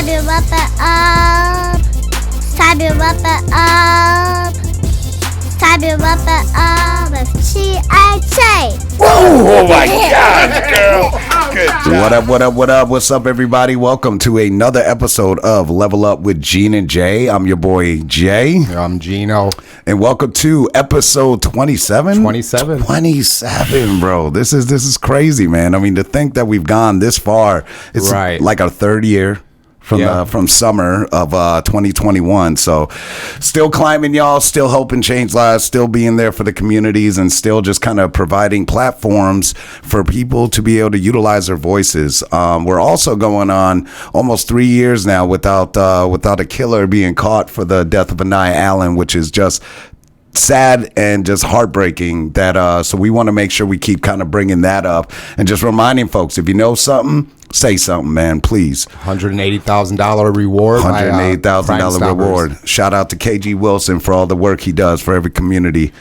Stab your weapon up. Stab your weapon up. Stab your weapon up with THC. Oh my God, girl. Good job. What up? What's up, everybody? Welcome to another episode of Level Up with Gene and Jay. I'm your boy, Jay. I'm Gino. And welcome to episode 27? 27. 27, bro. This is crazy, man. I mean, to think that we've gone this far, it's Right. like our third year. From summer of 2021. So still climbing, y'all, still helping change lives, still being there for the communities, and still just kind of providing platforms for people to be able to utilize their voices. We're also going on almost 3 years now without a killer being caught for the death of Anaya Allen, which is just sad and just heartbreaking. That so we want to make sure we keep kind of bringing that up and just reminding folks, if you know something, say something, man, please. $180,000 reward. $180,000 reward. Shout out to KG Wilson for all the work he does for every community.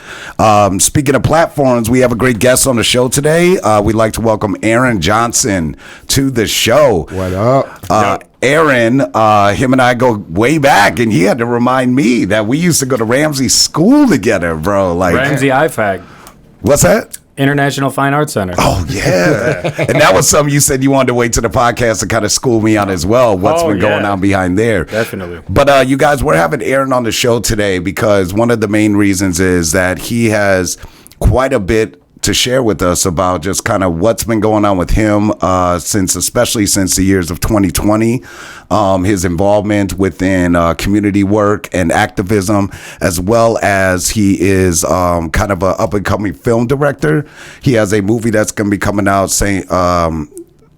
Speaking of platforms, we have a great guest on the show today. We'd like to welcome Aaron Johnson to the show. What up? Aaron, him and I go way back, and he had to remind me that we used to go to Ramsey School together, bro. Like Ramsey IFAC. What's that? International Fine Arts Center. Oh, yeah. And that was something you said you wanted to wait to the podcast to kind of school me on as well. What's been going on behind there. Definitely. But you guys, we're having Aaron on the show today because one of the main reasons is that he has quite a bit to share with us about just kind of what's been going on with him especially since the years of 2020, his involvement within community work and activism, as well as he is kind of an up-and-coming film director. He has a movie that's going to be coming out,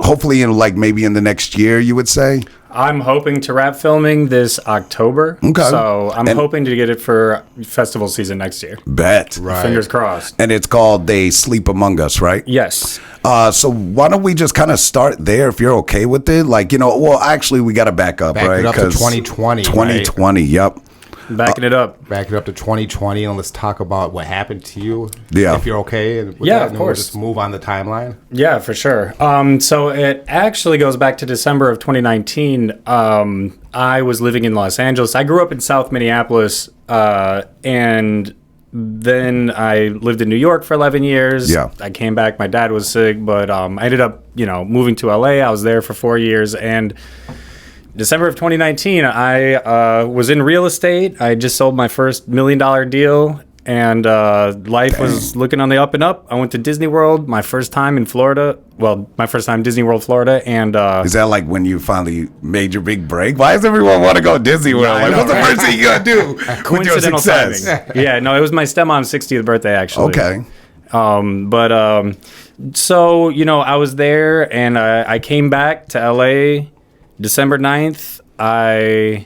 hopefully in maybe in the next year, you would say. I'm hoping to wrap filming this October. Okay. So I'm hoping to get it for festival season next year. Bet. Right. Fingers crossed. And it's called They Sleep Among Us, right? Yes. So why don't we just kind of start there if you're okay with it? Actually, we got to back up, right? Back it up to 2020. 2020, right? Yep. Backing it up. Back it up to 2020, and let's talk about what happened to you. Yeah. If you're okay. With Yeah, that, of and course. We'll just move on the timeline. Yeah, for sure. So it actually goes back to December of 2019. I was living in Los Angeles. I grew up in South Minneapolis, and then I lived in New York for 11 years. Yeah. I came back. My dad was sick, but I ended up, moving to LA. I was there for 4 years, and December of 2019, I was in real estate. I just sold my first $1 million deal, and life was looking on the up and up. I went to Disney World, my first time in Florida. Well, my first time Disney World, Florida, and Is that like when you finally made your big break? Why does everyone want to go to Disney World? What's the first thing you got to do with your coincidental success? timing. Yeah, no, it was my stepmom's 60th birthday, actually. Okay. So, I was there, and I came back to LA December 9th. I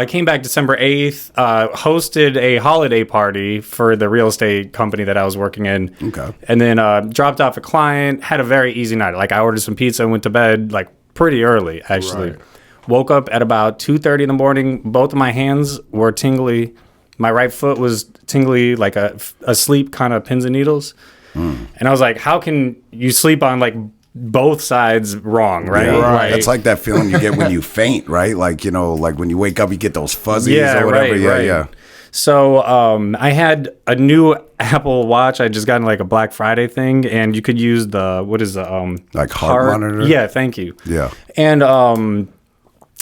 came back December 8th, hosted a holiday party for the real estate company that I was working in. Okay. And then dropped off a client, had a very easy night. I ordered some pizza and went to bed pretty early, actually. Right. Woke up at about 2:30 in the morning. Both of my hands were tingly. My right foot was tingly, like a sleep kind of pins and needles. And I was like, how can you sleep on both sides wrong, right? Yeah, Right. That's like that feeling you get when you faint, right? Like when you wake up, you get those fuzzies or whatever. Yeah. So I had a new Apple Watch. I just gotten a Black Friday thing, and you could use the heart monitor? Yeah, thank you. Yeah. And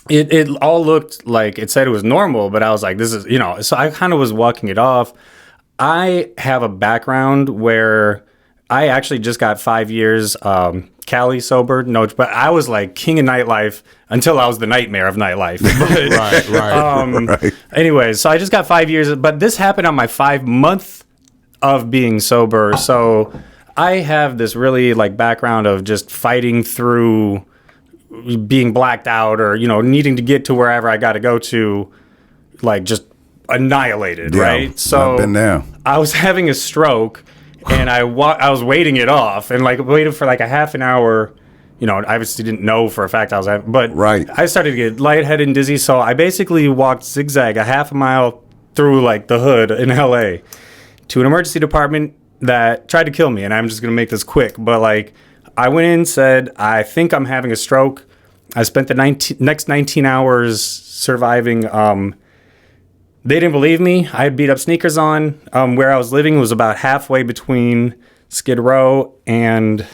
it all looked like it said it was normal, but I was like, this is So I kind of was walking it off. I have a background where I actually just got 5 years Cali sober, but I was king of nightlife until I was the nightmare of nightlife. But, Right. Anyways, so I just got 5 years, but this happened on my 5 month of being sober. So I have this really background of just fighting through being blacked out or, needing to get to wherever I got to go to, just annihilated, Yeah, right? So I've been there. I was having a stroke. And I was waiting it off and waited for a half an hour. I obviously didn't know for a fact I was having, but Right. I started to get lightheaded and dizzy. So I basically walked zigzag a half a mile through the hood in LA to an emergency department that tried to kill me. And I'm just going to make this quick. But I went in, said, I think I'm having a stroke. I spent the next 19 hours surviving. They didn't believe me. I had beat up sneakers on. Where I was living was about halfway between Skid Row and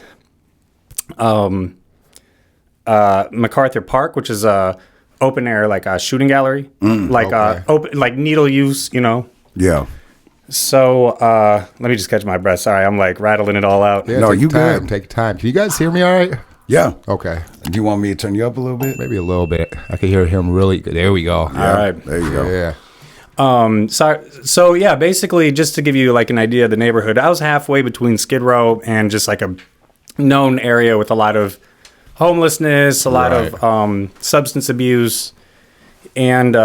MacArthur Park, which is a open air, like a shooting gallery, open, like needle use, you know. Yeah. So let me just catch my breath. Sorry, I'm like rattling it all out. Yeah, No, take you time. good. Take time. Can you guys hear me all right? Yeah. Okay. Do you want me to turn you up a little bit? Maybe a little bit. I can hear him really good. There we go. All right. There you go. Yeah. So yeah, basically, just to give you like an idea of the neighborhood, I was halfway between Skid Row and just like a known area with a lot of homelessness, a lot of substance abuse, and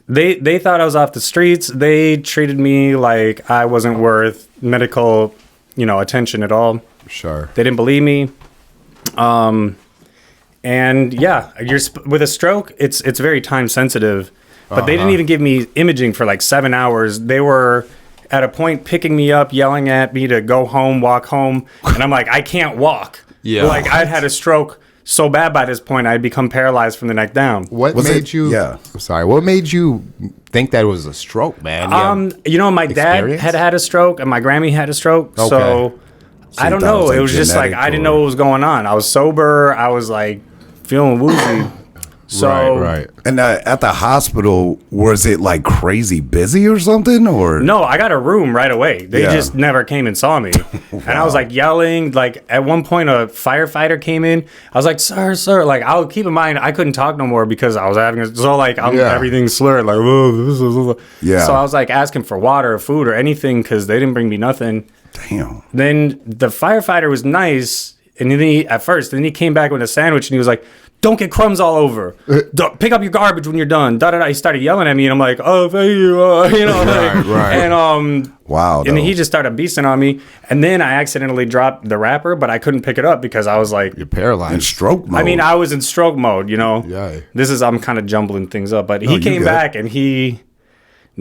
they thought I was off the streets. They treated me like I wasn't worth medical, attention at all. Sure. They didn't believe me. And yeah, with a stroke, it's very time sensitive. But they didn't even give me imaging for like 7 hours. They were at a point picking me up, yelling at me to go home, walk home. And I'm like, I can't walk. Yeah. Like I'd had a stroke so bad by this point, I'd become paralyzed from the neck down. What made you? Yeah. I'm sorry. What made you think that it was a stroke, man? My dad experience? had a stroke and my Grammy had a stroke. Okay. So I don't you thought know. it was, It was just like, genetic I didn't know what was going on. I was sober. I was like feeling woozy. So right. And at the hospital, was it like crazy busy or something? Or no, I got a room right away. They just never came and saw me. And I was like yelling. Like at one point, a firefighter came in. I was like, sir. Like, I'll keep in mind, I couldn't talk no more because I was having everything's slurred. Like, Yeah. So I was like asking for water or food or anything because they didn't bring me nothing. Damn. Then the firefighter was nice. And then he came back with a sandwich and he was like, don't get crumbs all over. Pick up your garbage when you're done. Da da da. He started yelling at me, and I'm like, "Oh, thank you." Right. And wow. And then he just started beasting on me, and then I accidentally dropped the wrapper, but I couldn't pick it up because I was like, You're paralyzed. in stroke mode. I mean, I was in stroke mode, Yeah. I'm kind of jumbling things up, but he you came good. back and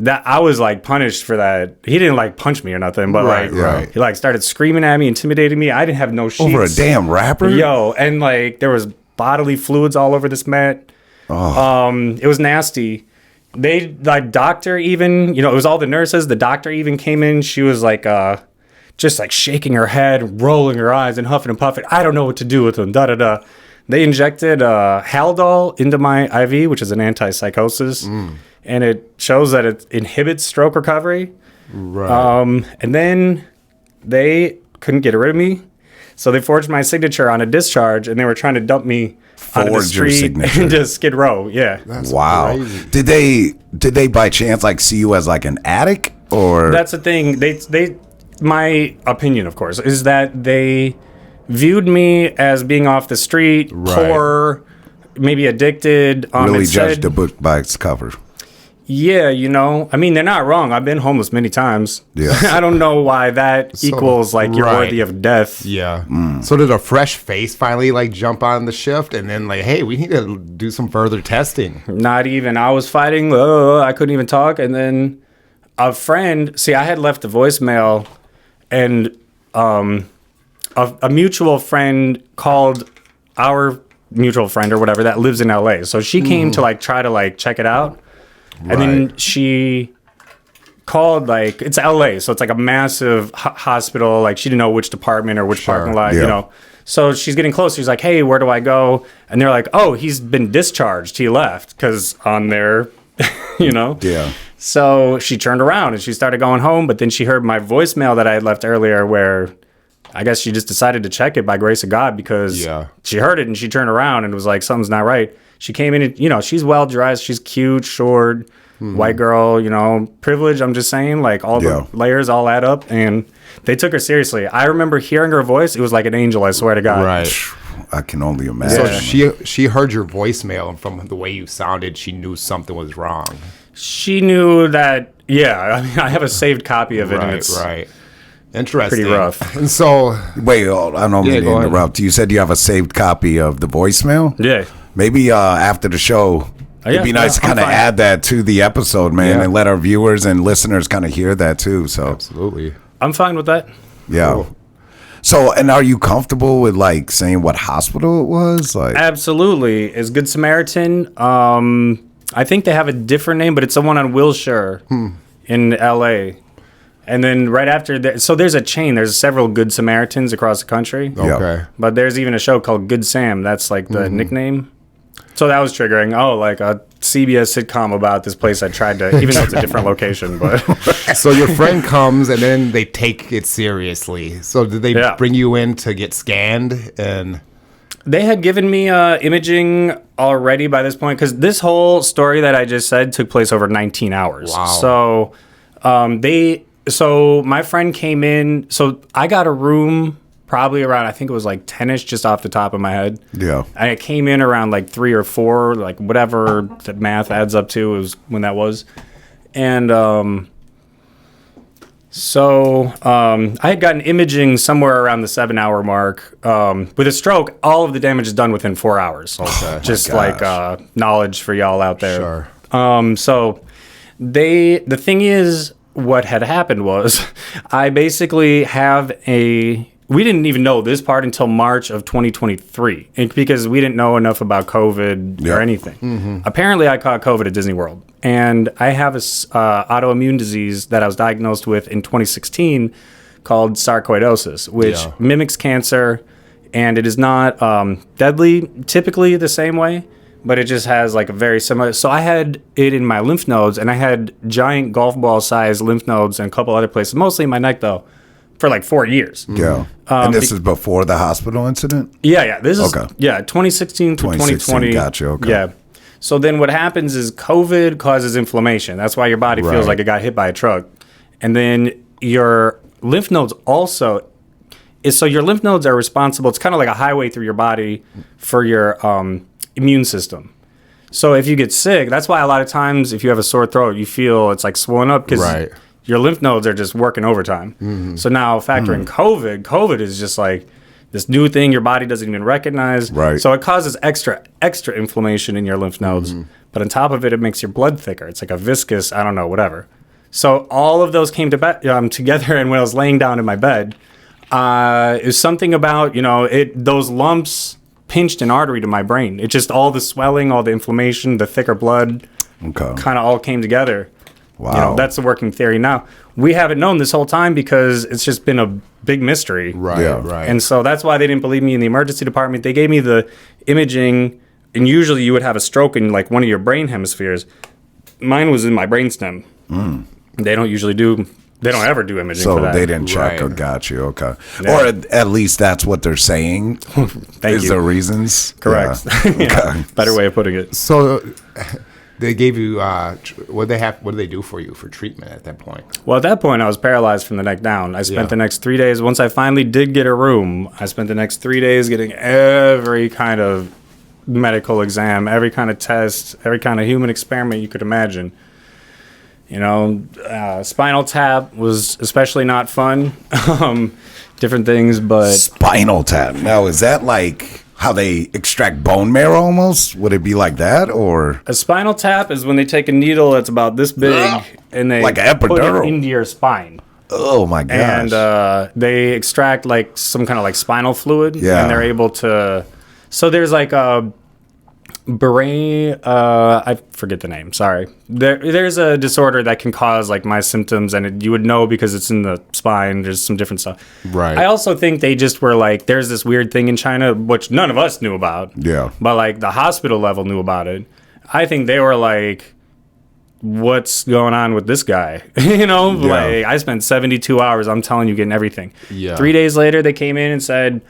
I was like punished for that. He didn't like punch me or nothing, but Right. he like started screaming at me, intimidating me. I didn't have no sheets. over a damn rapper. Yo, and like there was bodily fluids all over this mat. It was nasty. They doctor even, it was all the nurses. The doctor even came in. She was like just like shaking her head, rolling her eyes, and huffing and puffing. I don't know what to do with them. Da da da. They injected Haldol into my IV, which is an antipsychosis, and it shows that it inhibits stroke recovery. Right. And then they couldn't get rid of me. So they forged my signature on a discharge, and they were trying to dump me out of the Forged your street signature. into Skid Row. Yeah, Wow. crazy. Did they by chance like see you as like an addict or? that's the thing. They, my opinion, of course, is that they viewed me as being off the street, poor, maybe addicted. really it judged said- the book by its cover. Yeah, I mean, they're not wrong. I've been homeless many times. Yeah. I don't know why that equals like you're right. worthy of death. Yeah. So did a fresh face finally like jump on the shift and then like, hey, we need to do some further testing? Not even. I was fighting. I couldn't even talk. And then a friend, I had left a voicemail, and a mutual friend called our mutual friend or whatever that lives in LA. So she came to like try to like check it out. And then she called, like, it's LA, so it's like a massive hospital. Like, she didn't know which department or which parking lot, Yeah. So she's getting close. She's like, hey, where do I go? And they're like, oh, he's been discharged. He left because on their, Yeah. So she turned around and she started going home. But then she heard my voicemail that I had left earlier where I guess she just decided to check it by grace of God because she heard it and she turned around and was like, something's not right. She came in and, she's well-dressed. She's cute, short, white girl, privilege. I'm just saying, like, all the layers all add up. And they took her seriously. I remember hearing her voice. It was like an angel, I swear to God. Right. I can only imagine. So she heard your voicemail, and from the way you sounded, she knew something was wrong. She knew that, I mean, I have a saved copy of it. And it's Right. Interesting. pretty rough. And so, Wait, I don't mean to go ahead. interrupt. You said you have a saved copy of the voicemail? Yeah. Maybe after the show, it'd be nice to I'm kind of fine. add that to the episode, man, Yeah. and let our viewers and listeners kind of hear that too. So, absolutely. I'm fine with that. yeah. Cool. So, and are you comfortable with like saying what hospital it was? Like, Absolutely. It's Good Samaritan. I think they have a different name, but it's the one on Wilshire in LA. And then right after that, so there's a chain. There's several Good Samaritans across the country. Okay. But there's even a show called Good Sam. That's like the nickname. So that was triggering. Oh, like a CBS sitcom about this place I tried to, even though it's a different location. But So your friend comes and then they take it seriously. So did they bring you in to get scanned? And they had given me imaging already by this point, because this whole story that I just said took place over 19 hours. Wow. So so my friend came in. So I got a room probably around, I think it was like 10-ish, just off the top of my head. yeah. I came in around like 3 or 4, like whatever the math adds up to is when that was. And I had gotten imaging somewhere around the 7-hour mark. With a stroke, all of the damage is done within 4 hours. Okay. Just my like knowledge for y'all out there. Sure. So the thing is, what had happened was I basically have we didn't even know this part until March of 2023, because we didn't know enough about COVID or anything. Apparently, I caught COVID at Disney World, and I have a autoimmune disease that I was diagnosed with in 2016 called sarcoidosis, which mimics cancer, and it is not deadly typically the same way, but it just has like a very similar. So I had it in my lymph nodes, and I had giant golf ball sized lymph nodes in a couple other places, mostly in my neck though, for like 4 years. Yeah. And this is before the hospital incident? Yeah. This is, Okay. 2016 to 2020. Gotcha, okay. Yeah. So then what happens is COVID causes inflammation. That's why your body feels like it got hit by a truck. And then your lymph nodes also, so your lymph nodes are responsible. It's kind of like a highway through your body for your immune system. So if you get sick, that's why a lot of times if you have a sore throat, you feel it's like swollen up because your lymph nodes are just working overtime. So now factor in COVID is just like this new thing your body doesn't even recognize. Right. So it causes extra inflammation in your lymph nodes. But on top of it, it makes your blood thicker. It's like a viscous, I don't know, whatever. So all of those came together, and when I was laying down in my bed, it was something about, those lumps pinched an artery to my brain. It just, all the swelling, all the inflammation, the thicker blood kind of all came together. Wow. That's the working theory. Now, we haven't known this whole time because it's just been a big mystery. Right. And so that's why they didn't believe me in the emergency department. They gave me the imaging, and usually you would have a stroke in like one of your brain hemispheres. Mine was in my brainstem. They don't ever do imaging for that. So they didn't check or got you. Okay. Yeah. Or at least that's what they're saying. Thank you. There reasons? Correct. Yeah. Okay. Better way of putting it. So they gave you what did they do for you for treatment at that point? Well, at that point, I was paralyzed from the neck down. I spent the next 3 days. Once I finally did get a room, I spent the next 3 days getting every kind of medical exam, every kind of test, every kind of human experiment you could imagine. Spinal tap was especially not fun. Different things, but Spinal tap. Now, is that like how they extract bone marrow almost? Would it be like that, or? A spinal tap is when they take a needle that's about this big and they like an put epidural it into your spine. Oh my gosh. And they extract like some kind of like spinal fluid. Yeah. And they're able to. So there's like a brain. I forget the name. Sorry. There's a disorder that can cause like my symptoms, and you would know because it's in the spine. There's some different stuff. Right. I also think they just were like, there's this weird thing in China which none of us knew about. Yeah. But like the hospital level knew about it. I think they were like, what's going on with this guy? Like I spent 72 hours, I'm telling you, getting everything. Yeah. 3 days later, they came in and said,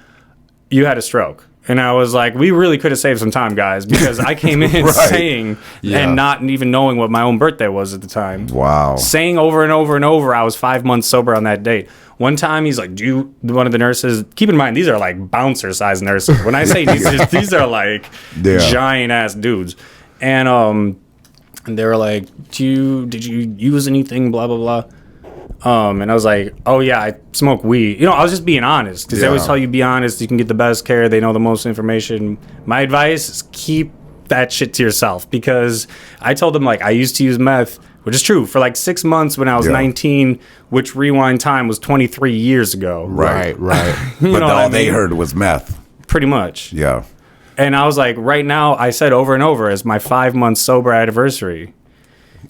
you had a stroke. And I was like, we really could have saved some time, guys, because I came in saying and not even knowing what my own birthday was at the time. Wow. Saying over and over and over, I was 5 months sober on that date. One time, he's like, one of the nurses, keep in mind, these are like bouncer-sized nurses. When I say these are like giant-ass dudes. And they were like, did you use anything, blah, blah, blah. And I was like, oh yeah, I smoke weed. I was just being honest, because they always tell you be honest, you can get the best care, they know the most information. My advice is keep that shit to yourself, because I told them like I used to use meth which is true. For like 6 months when I was 19, which rewind time was 23 years ago. Right. You But know what all I they mean? heard was meth. Pretty much. Yeah. And I was like, right now, I said over and over, it's my 5-month sober anniversary.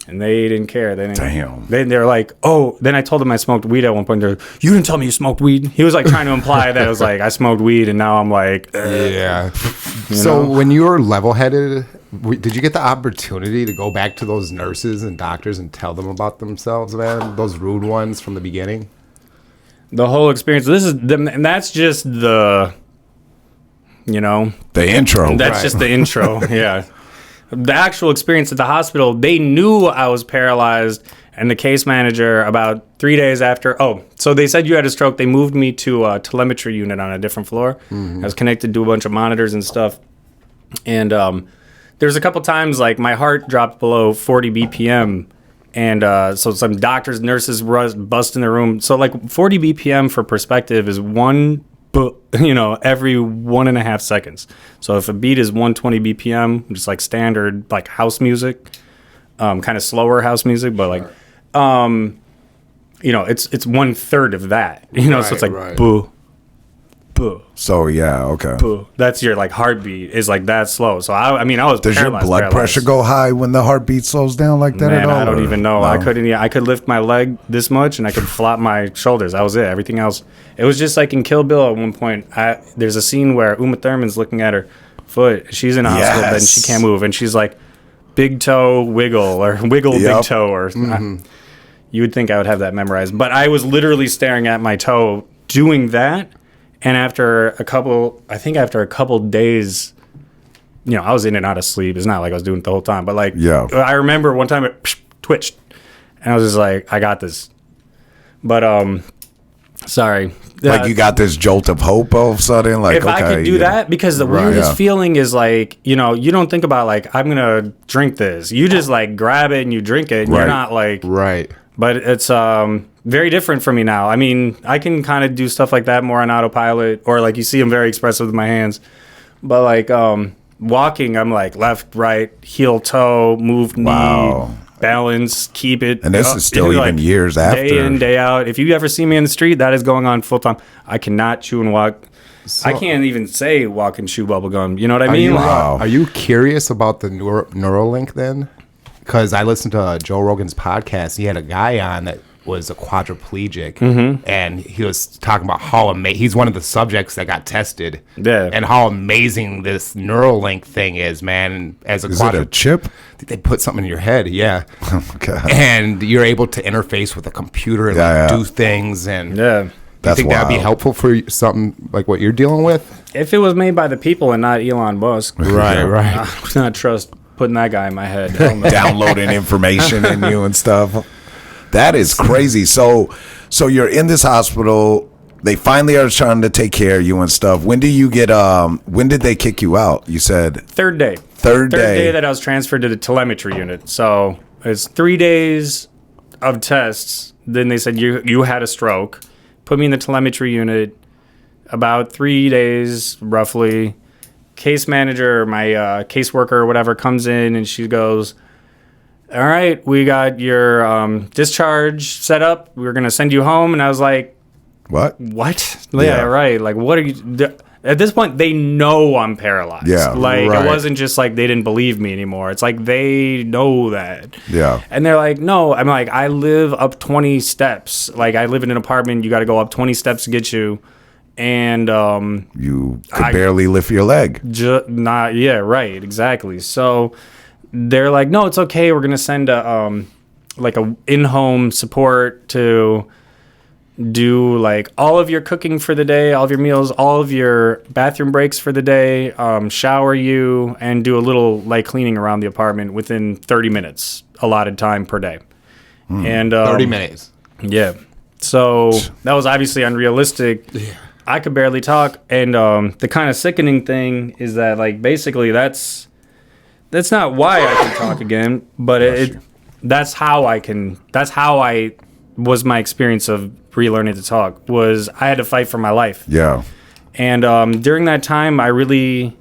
And they didn't care. They didn't. Damn. They're like, oh. Then I told them I smoked weed at one point. They're like, you didn't tell me you smoked weed. He was like trying to imply that it was like I smoked weed, and now I'm like, Yeah. You So know? when you were level-headed, did you get the opportunity to go back to those nurses and doctors and tell them about themselves, man? Those rude ones from the beginning? the whole experience. And that's just the, The intro. that's just the intro. Yeah. The actual experience at the hospital, they knew I was paralyzed, and the case manager about 3 days after, so they said you had a stroke. They moved me to a telemetry unit on a different floor. I was connected to a bunch of monitors and stuff. And there's a couple times like my heart dropped below 40 BPM. And so some doctors, nurses bust in the room. So like 40 BPM for perspective is every 1.5 seconds. So if a beat is 120 BPM, just like standard like house music, kind of slower house music, but like, it's 1/3 of that. So it's like right. boo, boo, So yeah, okay. boo. That's your like heartbeat is like that slow. So I was Does your paralyzed, blood pressure go high when the heartbeat slows down like that Man, at all? I don't or- even know. No? I couldn't. I could lift my leg this much, and I could flop my shoulders. That was it. Everything else, it was just like in Kill Bill. At one point, there's a scene where Uma Thurman's looking at her foot. She's in a hospital, and she can't move, and she's like, "Big toe wiggle" or "wiggle Yep. big toe," or you would think I would have that memorized, but I was literally staring at my toe doing that, and after a couple days. I was in and out of sleep. It's not like I was doing it the whole time, but like, Yeah. I remember one time it twitched, and I was just like, I got this. But sorry, Like you got this jolt of hope all of a sudden. Like, if I could do that, because the weirdest feeling is like, you don't think about like I'm gonna drink this. You just like grab it and you drink it. And You're Right. not like, Right. but it's very different for me now. I mean, I can kind of do stuff like that more on autopilot, or like you see, I'm very expressive with my hands. But like walking, I'm like left, right, heel, toe, move, Wow. knee, balance, keep it. And this is still like, even years after. Day in, day out. If you ever see me in the street, that is going on full time. I cannot chew and walk. I can't even say walk and chew bubble gum. You know what I mean? Wow. Are you curious about the Neuralink then? Because I listened to Joe Rogan's podcast. He had a guy on that was a quadriplegic, and he was talking about how he's one of the subjects that got tested, and how amazing this Neuralink thing is, man. As a Is it a chip? they put something in your head, yeah, Oh, God. and you're able to interface with a computer and like, do things, and Yeah. Do you That's think that'd be wild. helpful for something like what you're dealing with? If it was made by the people and not Elon Musk, Right, right. I would not trust putting that guy in my head. Hell no. Downloading information in you and stuff. That is crazy. So you're in this hospital. They finally are trying to take care of you and stuff. When do you get? When did they kick you out? You said Third day. Third day that I was transferred to the telemetry unit. So it's 3 days of tests. Then they said you had a stroke. Put me in the telemetry unit. About 3 days, roughly. Case manager, my caseworker or whatever, comes in and she goes, "All right, we got your discharge set up. We're gonna send you home." And I was like, what? "What? Yeah. Yeah, right. Like, what are you?" At this point, they know I'm paralyzed. Yeah, like right. it wasn't just like they didn't believe me anymore. It's like they know that. Yeah. And they're like, "No." I'm like, "I live up 20 steps. Like I live in an apartment. You got to go up 20 steps to get you." And You could barely lift your leg. right, exactly. So they're like, "No, it's okay. We're gonna send a in-home support to do like all of your cooking for the day, all of your meals, all of your bathroom breaks for the day, shower you, and do a little light cleaning around the apartment within 30 minutes allotted time per day." And 30 minutes. yeah. So that was obviously unrealistic. Yeah. I could barely talk. And the kind of sickening thing is that, like, basically that's not why I can talk again, but that's how I was my experience of relearning to talk, was I had to fight for my life. Yeah. And during that time, I really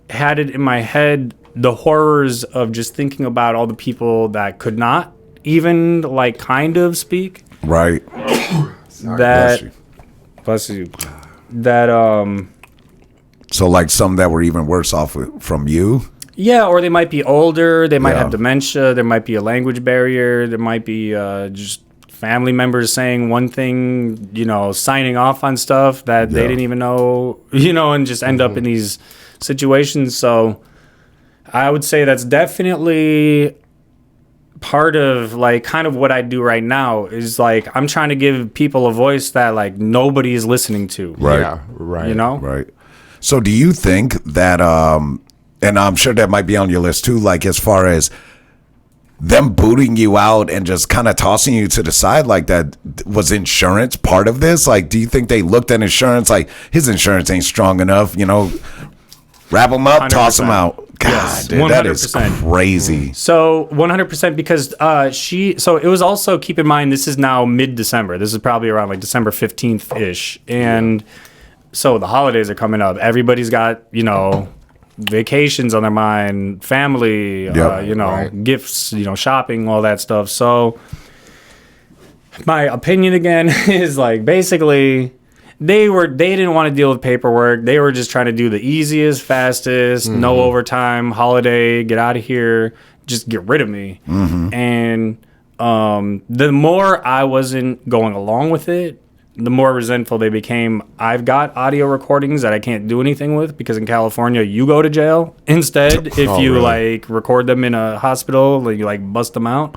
had it in my head, the horrors of just thinking about all the people that could not even like kind of speak. Right. That bless you. That So like some that were even worse off from you. yeah, or they might be older, they might Yeah. have dementia, there might be a language barrier, there might be just family members saying one thing, signing off on stuff that they Yeah. didn't even know, and just end up in these situations. So I would say that's definitely part of like kind of what I do right now is like I'm trying to give people a voice that like nobody is listening to. Right. Yeah, right. Right. So do you think that and I'm sure that might be on your list too, like as far as them booting you out and just kind of tossing you to the side like that, was insurance part of this? Like, do you think they looked at insurance like his insurance ain't strong enough, wrap him up, toss him 100%. out? God, Yes, dude, that is 100%. crazy. So 100% because so it was also, keep in mind, this is now mid-December. This is probably around like December 15th-ish. And so the holidays are coming up. Everybody's got, vacations on their mind, family, right. gifts, shopping, all that stuff. So my opinion again is like basically they didn't want to deal with paperwork. They were just trying to do the easiest, fastest, no overtime, holiday, get out of here, just get rid of me. And the more I wasn't going along with it, the more resentful they became. I've got audio recordings that I can't do anything with because in California you go to jail instead if you really? like record them in a hospital, like you like bust them out.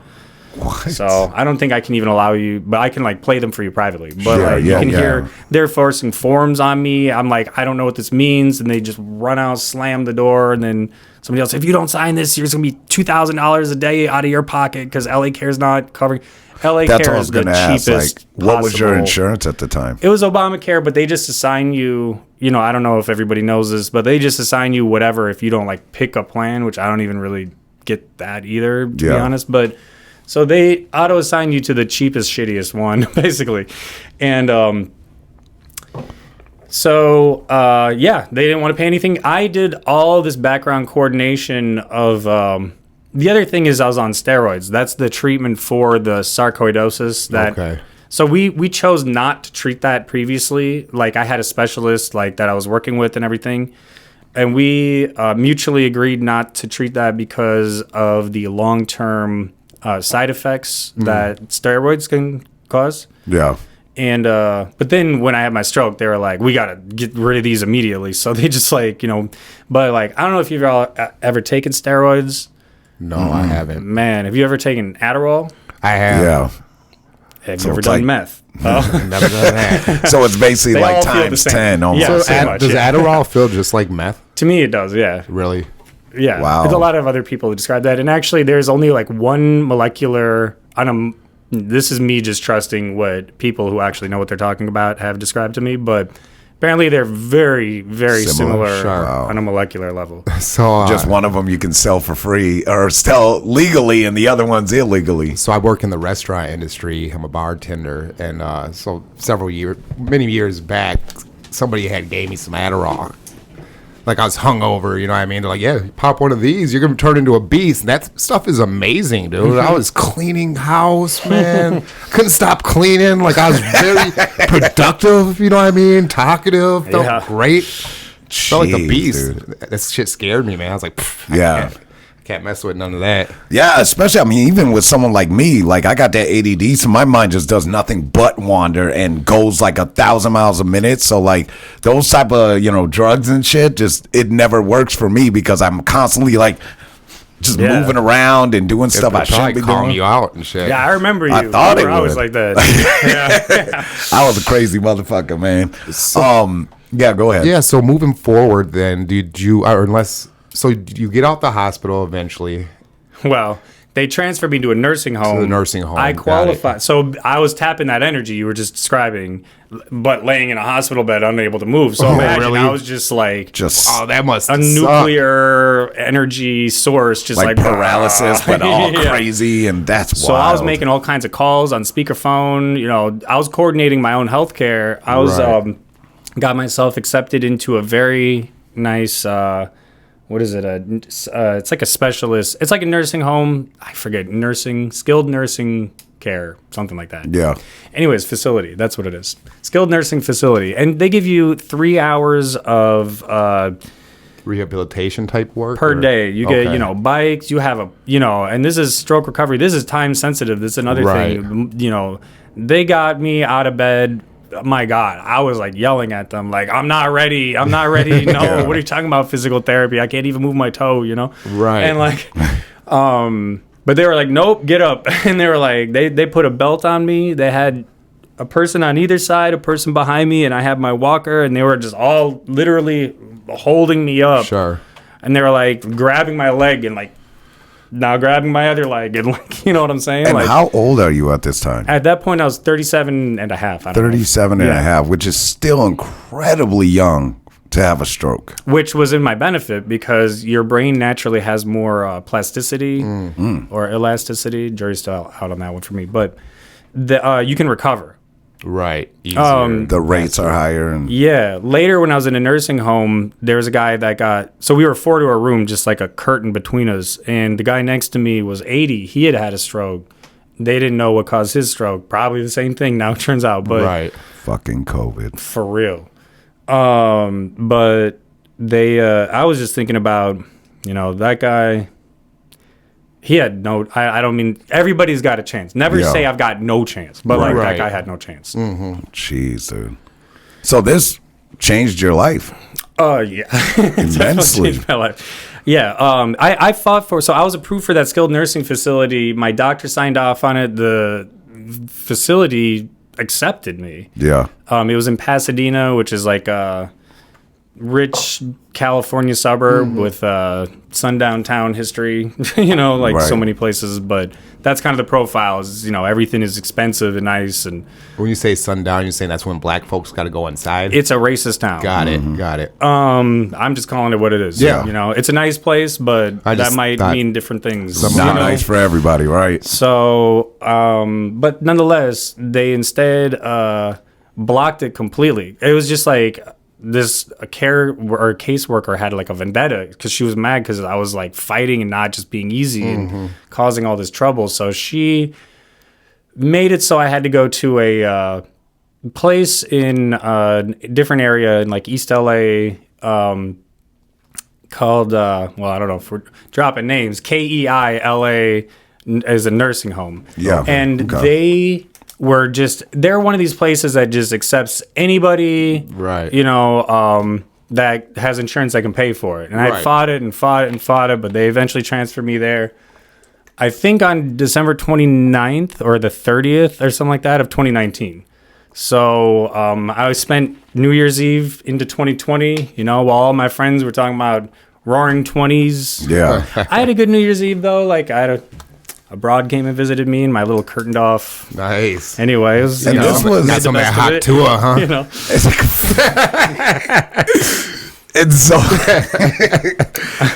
What? So I don't think I can even allow you, but I can like play them for you privately. But Yeah, like yeah, you can yeah. hear they're forcing forms on me. I'm like, I don't know what this means, and they just run out, slam the door, and then somebody else, if you don't sign this, you're gonna be $2,000 a day out of your pocket because LA Care's not covering. LA That's Care what I is was the going to ask. Like, cheapest. what was your possible- insurance at the time? It was Obamacare, but they just assign you, I don't know if everybody knows this, but they just assign you whatever if you don't like pick a plan, which I don't even really get that either, to be Yeah. honest. But so they auto assign you to the cheapest, shittiest one, basically. And they didn't want to pay anything. I did all this background coordination of the other thing is I was on steroids. That's the treatment for the sarcoidosis. Okay. So we chose not to treat that previously. Like I had a specialist like that I was working with and everything. And we mutually agreed not to treat that because of the long-term side effects that steroids can cause. Yeah. And but then when I had my stroke, they were like, we got to get rid of these immediately. So they just like, but like, I don't know if you've ever taken steroids. No, I haven't. Man, have you ever taken Adderall? I have. Yeah. Have So you ever it's done like- meth? Never done that. So it's basically They like all feel the times same. 10 almost. Yeah. So pretty much, does yeah. Adderall feel just like meth? To me, it does, yeah. Really? Yeah. Wow. There's a lot of other people who describe that. And actually, there's only like one molecular, this is me just trusting what people who actually know what they're talking about have described to me, but apparently they're very, very Similar? similar, Sure. on a molecular level. So Just one of them you can sell for free or sell legally, and the other one's illegally. So I work in the restaurant industry. I'm a bartender, and so many years back, somebody had gave me some Adderall. Like I was hungover, you know what I mean? They're like, yeah, pop one of these, you're gonna turn into a beast. And that stuff is amazing, dude. I was cleaning house, man. Couldn't stop cleaning. Like I was very productive, you know what I mean? Talkative, felt Yeah. great. Felt like a Jeez, beast. dude. That shit scared me, man. I was like, Yeah. I can't mess with none of that. Yeah, especially, I mean, even with someone like me, like I got that ADD, so my mind just does nothing but wander and goes like 1,000 miles a minute. So like those type of, drugs and shit, just, it never works for me because I'm constantly like just Yeah. moving around and doing stuff I It'll probably shouldn't be calm doing. you out and shit. Yeah, I remember you. I thought You it were always would. like that. I was a crazy motherfucker, man. Yeah, go ahead. Yeah, so moving forward then, so you get out the hospital eventually. Well, they transferred me to a nursing home. the nursing home, I got qualified. So I was tapping that energy you were just describing, but laying in a hospital bed, unable to move. So imagine really? I was just like Just Oh, that must a suck. nuclear energy source, just like like paralysis, but all Yeah. crazy, and that's So wild. I was making all kinds of calls on speakerphone. I was coordinating my own healthcare. I was Right. got myself accepted into a very nice. what is it? It's like a specialist. It's like a nursing home. I forget, skilled nursing care, something like that. Yeah. Anyways, facility. That's what it is. Skilled nursing facility. And they give you 3 hours of Rehabilitation type work per day. You get, Okay. bikes. You have and this is stroke recovery. This is time sensitive. This is another thing. They got me out of bed. My God, I was like yelling at them, like, I'm not ready. No, Yeah. what are you talking about? Physical therapy? I can't even move my toe, Right. And like, but they were like, nope, get up. And they were like, they put a belt on me. They had a person on either side, a person behind me, and I had my walker, and they were just all literally holding me up. Sure. And they were like grabbing my leg and like now grabbing my other leg and like, you know what I'm saying? And like, how old are you at this time? at that point I was 37 and a half. I don't know. 37 and a half, which is still incredibly young to have a stroke. Which was in my benefit because your brain naturally has more plasticity or elasticity. Jury's still out on that one for me. But you can recover. Right. Easier. The rates are higher. And Yeah. Later, when I was in a nursing home, there was a guy that so we were 4 to a room, just like a curtain between us. And the guy next to me was 80. He had had a stroke. They didn't know what caused his stroke. Probably the same thing now, it turns out. But Right. fucking COVID. for real. But I was just thinking about, that guy. He had I don't mean, everybody's got a chance. Never say I've got no chance, but like Right. that guy had no chance. Jeez, dude. So this changed your life Yeah. It definitely immensely. changed my life. Yeah. I fought so I was approved for that skilled nursing facility. My doctor signed off on it. The facility accepted me. Yeah. It was in Pasadena, which is like a rich California suburb with sundown town history, like Right. so many places. But that's kind of the profile is, everything is expensive and nice. And When you say sundown, you're saying that's when black folks got to go inside? it's a racist town. Got it. I'm just calling it what it is. Yeah. It's a nice place, but I that just might thought- mean different things. It's you not know? nice for everybody, right? So, but nonetheless, they instead blocked it completely. It was just like a caseworker had like a vendetta because she was mad because I was like fighting and not just being easy and causing all this trouble. So she made it so I had to go to a place in a different area in like East LA called, I don't know if we're dropping names, KEILA is a nursing home. Yeah. And Okay. they're one of these places that just accepts anybody, Right. that has insurance that can pay for it. And I Right. fought it, but they eventually transferred me there. I think on December 29th or the 30th or something like that of 2019. So I spent New Year's Eve into 2020, while all my friends were talking about roaring 20s. Yeah. I had a good New Year's Eve, though. Like, I had a broad came and visited me in my little curtained off. Nice. Anyway, it was, And this was- Got the some of that best of hot it. tour, huh? And so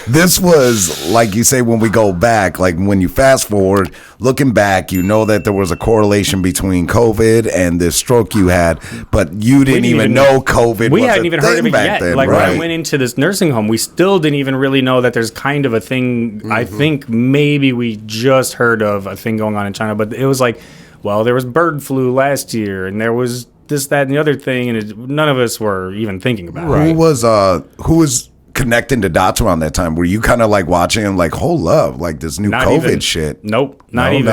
this was, like you say, when we go back, like when you fast forward, looking back, that there was a correlation between COVID and this stroke you had, but you didn't even know COVID We was hadn't a even heard of thing it back yet. then, Like when I right? went into this nursing home, we still didn't even really know that there's kind of a thing. I think maybe we just heard of a thing going on in China, but it was like, well, there was bird flu last year, and there was this, that, and the other thing, and none of us were even thinking about it. Who was connecting the dots around that time? Were you kind of like watching and like, hold up, like this new Not COVID even. shit? Nope, not No, even.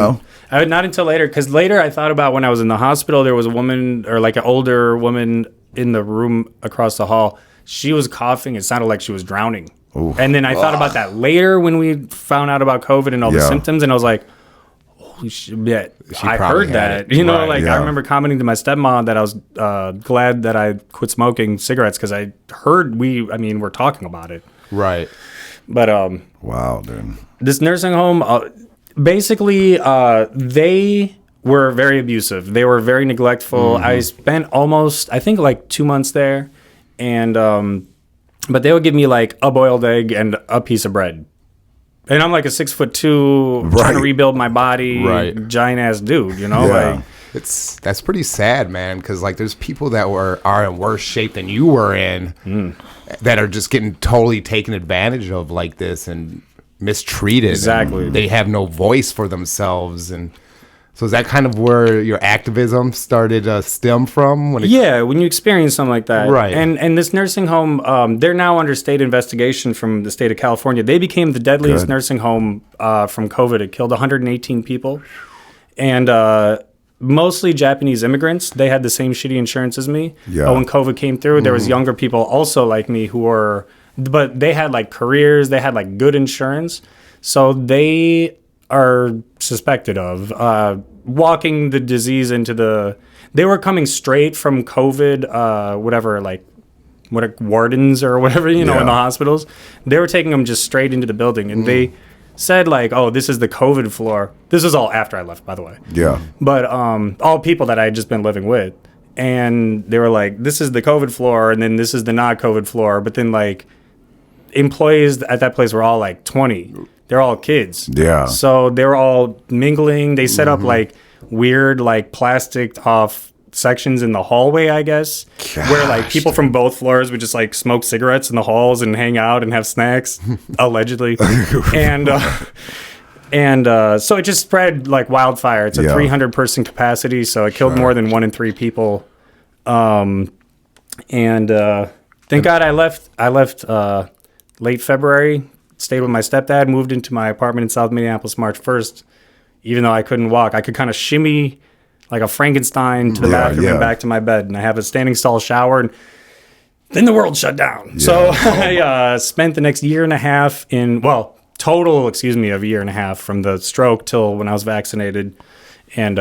no. Not until later, because later I thought about when I was in the hospital, there was a woman or like an older woman in the room across the hall. She was coughing. It sounded like she was drowning. Ooh. And then I thought about that later when we found out about COVID and all the Yeah. symptoms, and I was like, holy shit, yeah, I probably heard had that. it. Right. Right, yeah. I remember commenting to my stepmom that I was glad that I quit smoking cigarettes because I heard we're talking about it. Right. But Wow, dude. this nursing home, basically, they were very abusive. They were very neglectful. I spent I think like 2 months there, and but they would give me like a boiled egg and a piece of bread. And I'm like a 6'2", trying to Right. rebuild my body, Right. giant ass dude, Yeah. That's pretty sad, man, because like there's people that are in worse shape than you were in that are just getting totally taken advantage of like this and mistreated. Exactly. And they have no voice for themselves. And so is that kind of where your activism started to stem from? When you experience something like that. Right. And this nursing home, they're now under state investigation from the state of California. They became the deadliest nursing home from COVID. It killed 118 people. And mostly Japanese immigrants. They had the same shitty insurance as me. Yeah. But when COVID came through, there was younger people also like me who were, but they had like careers, they had like good insurance. So they are suspected of walking the disease into they were coming straight from COVID, wardens or whatever, in the hospitals. They were taking them just straight into the building. And they said like, oh, this is the COVID floor. This was all after I left, by the way. Yeah. But all people that I had just been living with. And they were like, this is the COVID floor, and then this is the not COVID floor. But then like employees at that place were all like 20. They're all kids. Yeah. So they were all mingling. They set up like weird like plastic off sections in the hallway, I guess, where like people from both floors would just like smoke cigarettes in the halls and hang out and have snacks, allegedly. And so it just spread like wildfire. It's a 300 person capacity, so it killed more than 1 in 3 people. Thank God I left late February, stayed with my stepdad, moved into my apartment in South Minneapolis March 1st. Even though I couldn't walk, I could kind of shimmy like a Frankenstein to the bathroom and back to my bed. And I have a standing stall shower, and then the world shut down. Yeah. So I spent the next year and a half total of a year and a half from the stroke till when I was vaccinated. And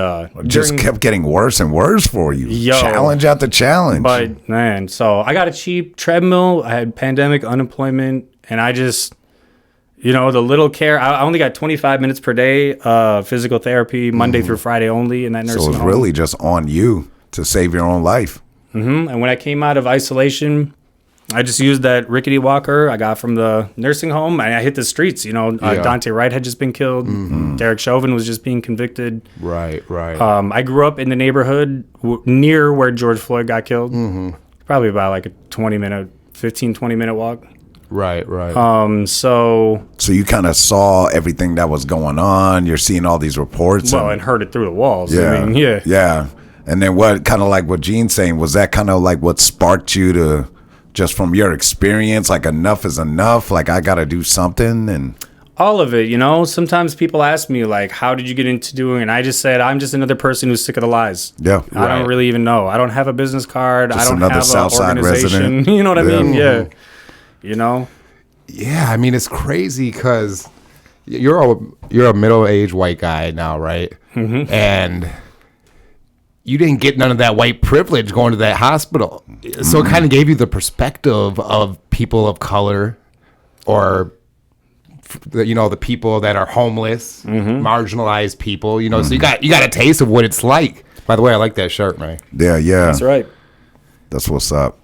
just kept getting worse and worse for you. Challenge after challenge. But man, so I got a cheap treadmill. I had pandemic unemployment, and I just, the little care. I only got 25 minutes per day physical therapy, Monday through Friday only in that nursing home. So it's really just on you to save your own life. Mm-hmm. And when I came out of isolation, I just used that rickety walker I got from the nursing home, and I hit the streets. Dante Wright had just been killed. Mm-hmm. Derek Chauvin was just being convicted. Right. I grew up in the neighborhood near where George Floyd got killed. Mm-hmm. Probably about like a 15-20 minute walk. Right. So you kind of saw everything that was going on. You're seeing all these reports. And heard it through the walls. Yeah. Yeah. And then what, kind of like what Gene's saying, was that kind of like what sparked you to, just from your experience, like enough is enough, like I got to do something? And all of it, sometimes people ask me like, how did you get into doing it? And I just said, I'm just another person who's sick of the lies. Yeah. I don't really even know. I don't have a business card. Just I don't another have an organization. Resident. You know what I mean? Yeah. Yeah, I mean, it's crazy because you're a middle-aged white guy now, right? Mm-hmm. And you didn't get none of that white privilege going to that hospital. So it kind of gave you the perspective of people of color, or the people that are homeless, marginalized people. So you got a taste of what it's like. By the way, I like that shirt, man. Yeah. That's right. That's what's up.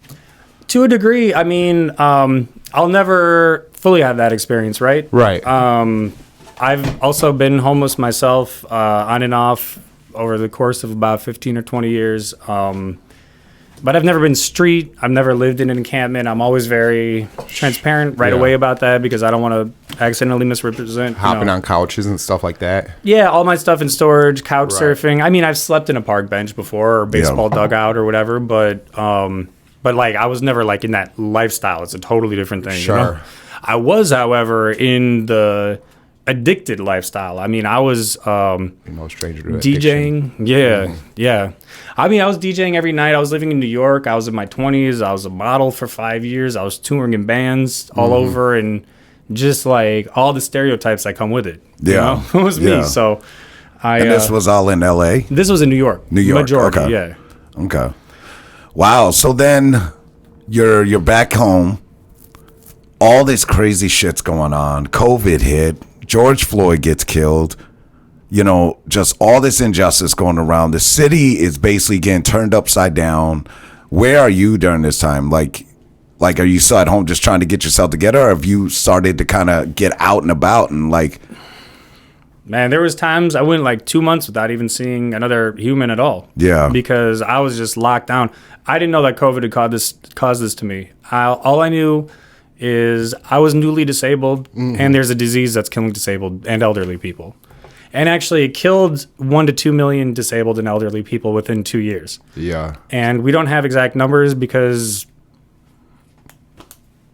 To a degree, I mean, I'll never fully have that experience, right? Right. I've also been homeless myself, on and off, over the course of about 15 or 20 years. But I've never been street. I've never lived in an encampment. I'm always very transparent right away about that, because I don't want to accidentally misrepresent. Hopping on couches and stuff like that. Yeah, all my stuff in storage, couch surfing. I mean, I've slept in a park bench before, or baseball dugout or whatever, but like I was never like in that lifestyle. It's a totally different thing. Sure. I was, however, in the addicted lifestyle. I mean, I was no stranger to DJing. Yeah. I mean, I was DJing every night. I was living in New York. I was in my 20s. I was a model for 5 years. I was touring in bands all over, and just like all the stereotypes that come with it. Yeah. It was me. So and this was all in LA? This was in New York. Majority, okay. Yeah. Okay. Wow. So then you're back home. All this crazy shit's going on. COVID hit. George Floyd gets killed. Just all this injustice going around. The city is basically getting turned upside down. Where are you during this time? Like are you still at home just trying to get yourself together, or have you started to kind of get out and about and like Man, there was times I went like 2 months without even seeing another human at all. Yeah. Because I was just locked down. I didn't know that COVID had caused this to me. All I knew is I was newly disabled, and there's a disease that's killing disabled and elderly people. And actually, it killed 1 to 2 million disabled and elderly people within 2 years. Yeah. And we don't have exact numbers because...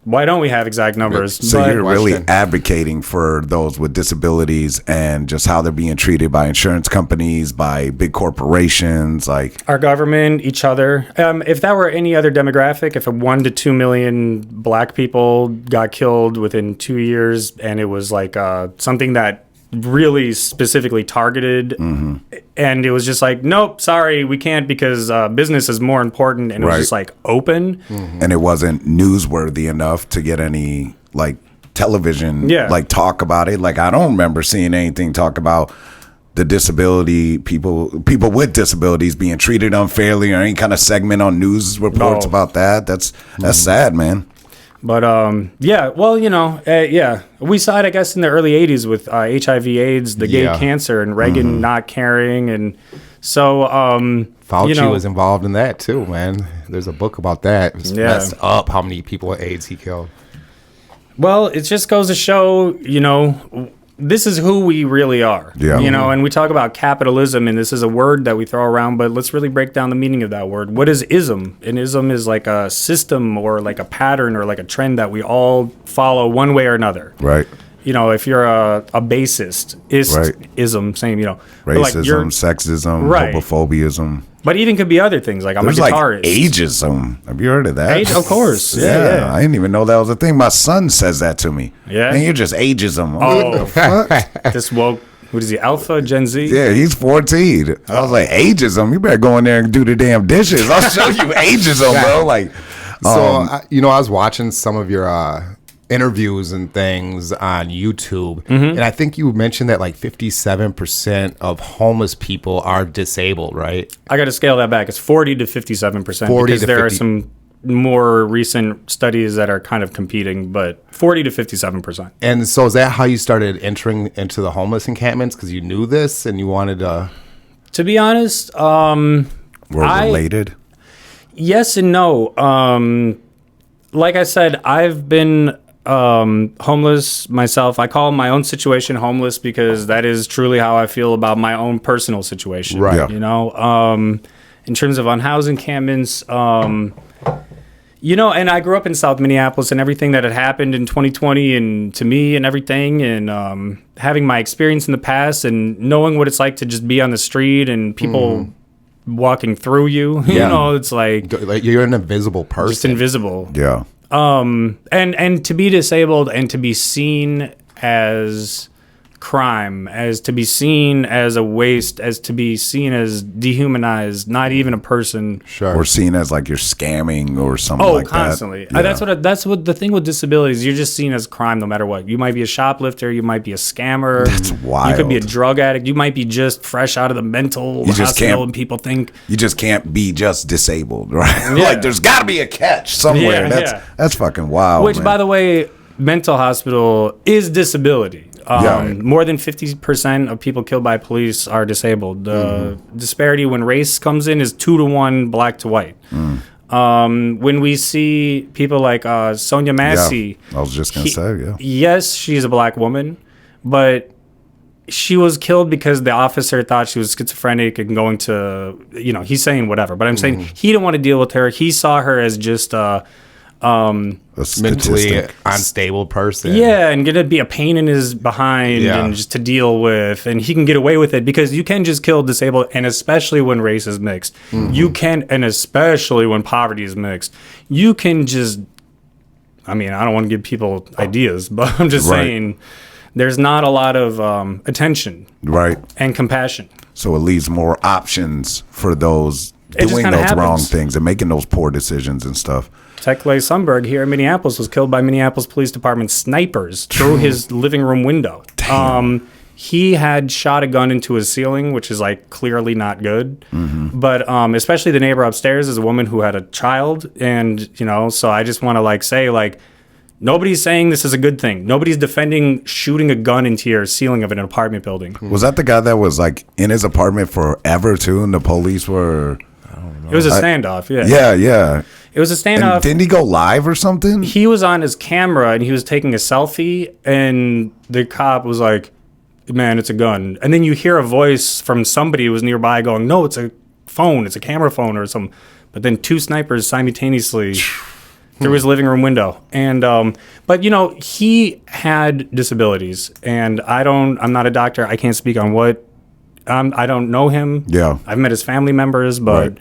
Why don't we have exact numbers? So you're really Question. advocating for those with disabilities and just how they're being treated by insurance companies, by big corporations, like Our government, each other. If that were any other demographic, if 1 to 2 million black people got killed within 2 years, and it was like something that really specifically targeted, and it was just like, nope, sorry, we can't because business is more important, and it was Right. just like open. and it wasn't newsworthy enough to get any like television like talk about it. Like I don't remember seeing anything talk about the disability people with disabilities being treated unfairly or any kind of segment on news reports No. about that. That's sad, man. But yeah, well, we saw it, I guess, in the early '80s with HIV/AIDS, the gay Yeah. cancer, and Reagan not caring, and so Fauci was involved in that too, man. There's a book about that. It's Yeah. messed up how many people with AIDS he killed. Well, it just goes to show, this is who we really are. Yeah. And we talk about capitalism, and this is a word that we throw around, but let's really break down the meaning of that word. What is ism? An ism is like a system or like a pattern or like a trend that we all follow one way or another. Right. If you're a bassist, Right. ism, same, but Racism, like sexism, Right. homophobia. but even could be other things. Like I'm There's a like guitarist. ageism. Have you heard of that? Age, of course. Yeah. I didn't even know that was a thing. My son says that to me. Yeah? Man, you're just ageism. Oh. What the fuck? This woke. What is he? Alpha, Gen Z? Yeah, he's 14. I was like, ageism? You better go in there and do the damn dishes. I'll show you ageism, bro. Like, So, I was watching some of your interviews and things on YouTube, and I think you mentioned that like 57% of homeless people are disabled, right? I got to scale that back. It's 40 to 57%. 40 because to there 50. are some more recent studies that are kind of competing, but 40 to 57%. And so is that how you started entering into the homeless encampments? Because you knew this and you wanted to... To be honest, we're related. yes and no. Like I said, I've been homeless myself. I call my own situation homeless because that is truly how I feel about my own personal situation. Right. Yeah. In terms of unhoused encampments, and I grew up in South Minneapolis, and everything that had happened in 2020 and to me and everything, and having my experience in the past and knowing what it's like to just be on the street and people walking through you, it's like you're an invisible person. just invisible. Yeah. And to be disabled and to be seen as crime, as to be seen as a waste, as to be seen as dehumanized, not even a person. Sure. Or seen as like you're scamming or something Oh, like constantly. that. Yeah. That's what the thing with disabilities. You're just seen as crime no matter what. You might be a shoplifter. You might be a scammer. That's You could be a wild. drug addict. You might be just fresh out of the mental You just hospital, can't- and people think. You just can't be just disabled, right? Yeah. Like there's got to be a catch somewhere. Yeah, That's fucking wild. Which, man. by the way, mental hospital is disability. More than 50% of people killed by police are disabled. The disparity when race comes in is 2 to 1 black to white. When we see people like Sonia Massey, I was just gonna say, yeah. yes, she's a black woman, but she was killed because the officer thought she was schizophrenic and going to, he's saying whatever. But I'm saying he didn't want to deal with her. He saw her as just A mentally statistic. unstable person. yeah, and gonna be a pain in his behind Yeah. and just to deal with, and he can get away with it because you can just kill disabled, and especially when race is mixed, you can, and especially when poverty is mixed, you can just. I mean, I don't want to give people ideas, but I'm just Right. saying, there's not a lot of attention Right. and compassion. So it leaves more options for those just doing kinda those wrong happens. things and making those poor decisions and stuff. Teklay Sundberg here in Minneapolis was killed by Minneapolis Police Department snipers through his living room window. He had shot a gun into his ceiling, which is like clearly not good. But especially the neighbor upstairs is a woman who had a child, and so I just want to say Nobody's saying this is a good thing. Nobody's defending shooting a gun into your ceiling of an apartment building. Was that the guy that was like in his apartment forever too, and the police were? It was a standoff. Yeah. It was a standoff. And didn't he go live or something? He was on his camera and he was taking a selfie, and the cop was like, "Man, it's a gun." And then you hear a voice from somebody who was nearby going, "No, it's a phone. It's a camera phone or something." But then two snipers simultaneously through his living room window. And but he had disabilities, and I'm not a doctor. I can't speak on what. I don't know him. Yeah, I've met his family members, but. Right.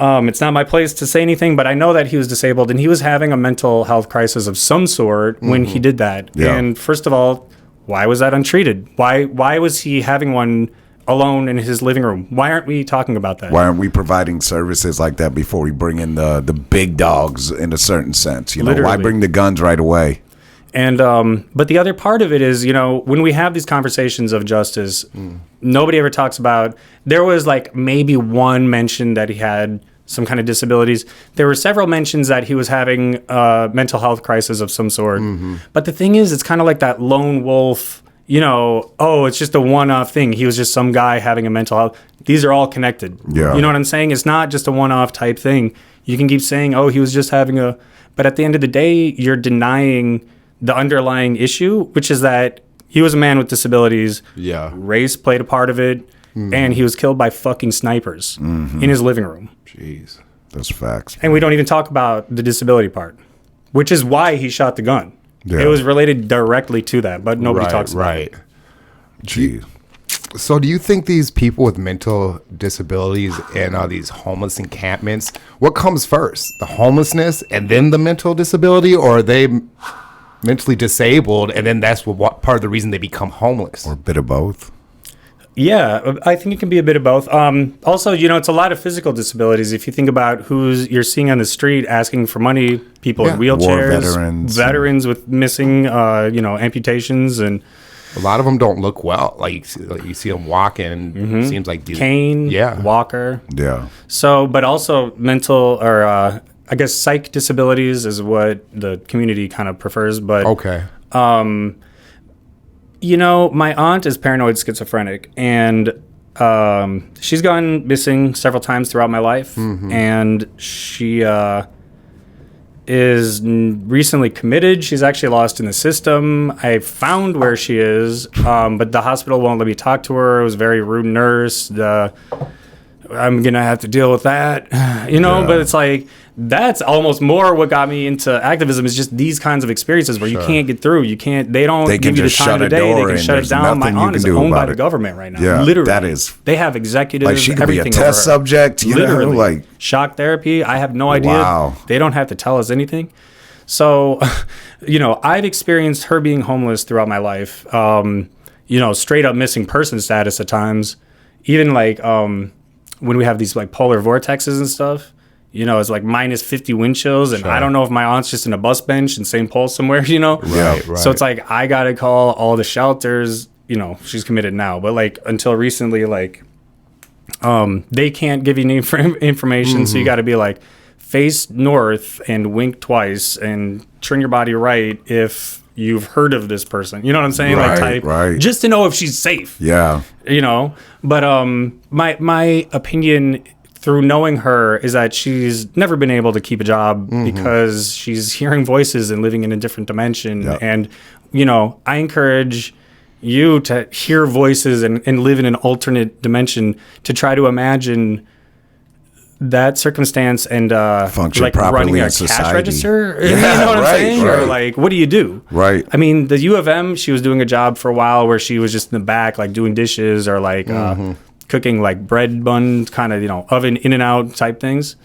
It's not my place to say anything, but I know that he was disabled and he was having a mental health crisis of some sort when he did that. Yeah. And first of all, why was that untreated? Why was he having one alone in his living room? Why aren't we talking about that? Why aren't we providing services like that before we bring in the big dogs in a certain sense? Why Literally. bring the guns right away? And but the other part of it is, when we have these conversations of justice, nobody ever talks about. There was like maybe one mention that he had some kind of disabilities. There were several mentions that he was having a mental health crisis of some sort. But the thing is, it's kind of like that lone wolf. It's just a one-off thing. He was just some guy having a mental health. These are all connected. Yeah. You know what I'm saying? It's not just a one-off type thing. You can keep saying, he was just having a. But at the end of the day, you're denying the underlying issue, which is that he was a man with disabilities. Yeah. Race played a part of it, and he was killed by fucking snipers in his living room. Jeez. That's facts. And we don't even talk about the disability part, which is why he shot the gun. Yeah. It was related directly to that, but nobody talks about it. Gee. So do you think these people with mental disabilities and these homeless encampments, what comes first? The homelessness and then the mental disability, or are they mentally disabled and then that's what part of the reason they become homeless? Or a bit of both. Yeah, I think it can be a bit of both. Also, it's a lot of physical disabilities. If you think about who you're seeing on the street asking for money, people in wheelchairs, War veterans with missing, amputations, and a lot of them don't look well. Like you see them walking, it seems like cane, walker. Yeah. So, but also mental or I guess psych disabilities is what the community kind of prefers. But okay. My aunt is paranoid schizophrenic, and she's gone missing several times throughout my life, and she is recently committed. She's actually lost in the system. I found where she is, but the hospital won't let me talk to her. It was a very rude nurse. I'm going to have to deal with that, but it's like, that's almost more what got me into activism is just these kinds of experiences where you can't get through. They don't give you the time of the day. They can shut it down. My aunt is owned by the government right now. Yeah, literally. They have executives, like she could everything be a test subject, literally. like shock therapy. I have no idea. Wow. They don't have to tell us anything. So, I've experienced her being homeless throughout my life. Straight up missing person status at times. Even like when we have these like polar vortexes and stuff. It's like minus 50 wind chills, and I don't know if my aunt's just in a bus bench in St. Paul somewhere, Right. So it's like I gotta call all the shelters. She's committed now, but like until recently, like they can't give you any information, so you got to be like face north and wink twice and turn your body right if you've heard of this person. You know what I'm saying? Right. Just to know if she's safe. Yeah. But my opinion through knowing her is that she's never been able to keep a job because she's hearing voices and living in a different dimension. Yep. And, I encourage you to hear voices and live in an alternate dimension to try to imagine that circumstance and function like properly running a in cash society. register. Yeah, You know what I'm right, saying? right. Or like, what do you do? Right. I mean, the U of M, she was doing a job for a while where she was just in the back, like doing dishes or like cooking like bread buns, kind of, oven in and out type things.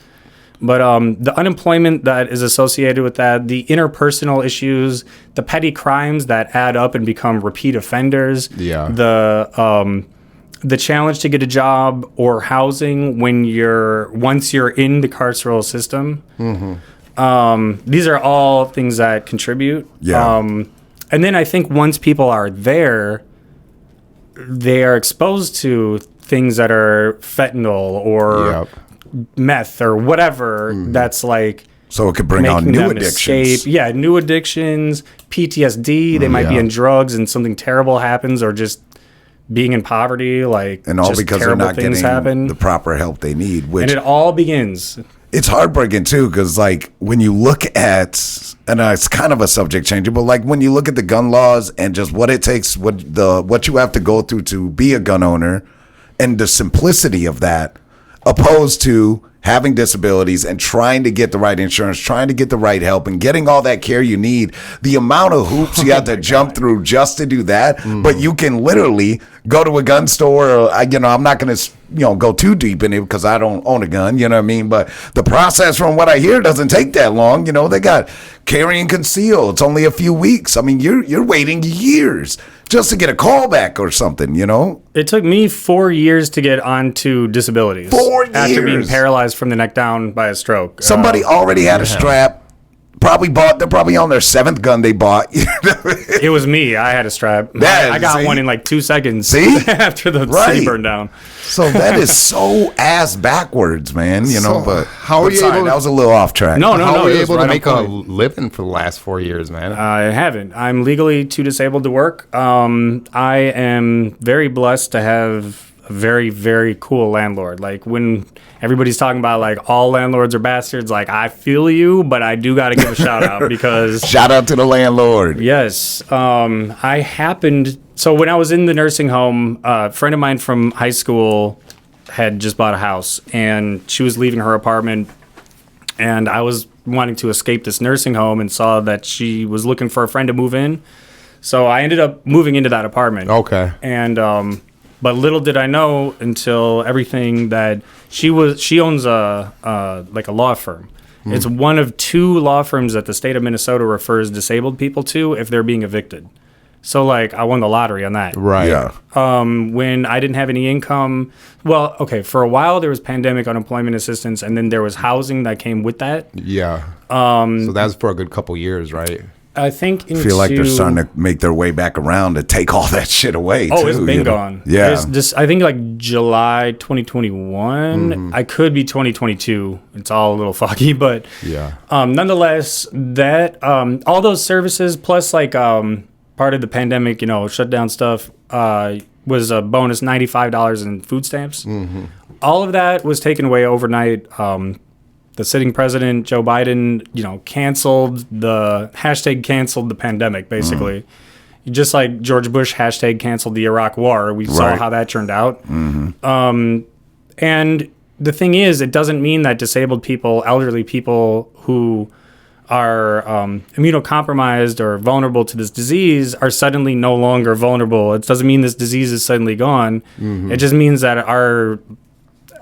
But the unemployment that is associated with that, the interpersonal issues, the petty crimes that add up and become repeat offenders, the challenge to get a job or housing once you're in the carceral system. These are all things that contribute. Yeah. And then I think once people are there, they are exposed to things that are fentanyl or meth or whatever that's like So it could bring on making new them addictions. escape. Yeah, new addictions, PTSD. They might be in drugs and something terrible happens, or just being in poverty. Like, And all just because they're terrible not things getting happen. the proper help they need. Which And it all begins. it's heartbreaking too, because like when you look at, and it's kind of a subject changer, but like when you look at the gun laws and just what it takes, what you have to go through to be a gun owner, and the simplicity of that, opposed to having disabilities and trying to get the right insurance, trying to get the right help, and getting all that care you need, the amount of hoops you have to jump through just to do that. But you can literally go to a gun store, or, I'm not going to, go too deep in it because I don't own a gun, you know what I mean? But the process, from what I hear, doesn't take that long. They got carry and conceal. It's only a few weeks. I mean, you're waiting years just to get a call back or something, It took me 4 years to get onto disabilities. 4 years? After being paralyzed from the neck down by a stroke. Somebody already had a strap. They're probably on their 7th gun they bought. It was me. I had a strap. I got one in like 2 seconds. See? After the Right. city burned down. So that is so ass backwards, man. So But how are but you sorry, able to- that was a little off track. No, How were it you was able to right make on a point. living for the last 4 years, man? I haven't. I'm legally too disabled to work. I am very blessed to have a very, very cool landlord. Like, when everybody's talking about like all landlords are bastards, like, I feel you, but I do got to give a shout out because Shout out to the landlord. yes, I happened. So when I was in the nursing home, a friend of mine from high school had just bought a house, and she was leaving her apartment, and I was wanting to escape this nursing home and saw that she was looking for a friend to move in. So I ended up moving into that apartment. Okay. And but little did I know until everything that she owns like a law firm. It's one of 2 law firms that the state of Minnesota refers disabled people to if they're being evicted. So like I won the lottery on that. Right. Yeah. When I didn't have any income, well, okay, for a while there was pandemic unemployment assistance, and then there was housing that came with that. Yeah. So that's for a good couple years, right? I think I feel like they're starting to make their way back around to take all that shit away. Oh, too, it's been gone. Yeah. It's just, I think like July 2021. I could be 2022. It's all a little foggy, but Yeah. nonetheless, that all those services plus like part of the pandemic, shutdown stuff was a bonus $95 in food stamps. All of that was taken away overnight. The sitting president, Joe Biden, canceled the pandemic, basically. Just like George Bush canceled the Iraq War. We saw Right. how that turned out. And the thing is, it doesn't mean that disabled people, elderly people who are immunocompromised or vulnerable to this disease are suddenly no longer vulnerable. It doesn't mean this disease is suddenly gone. It just means that our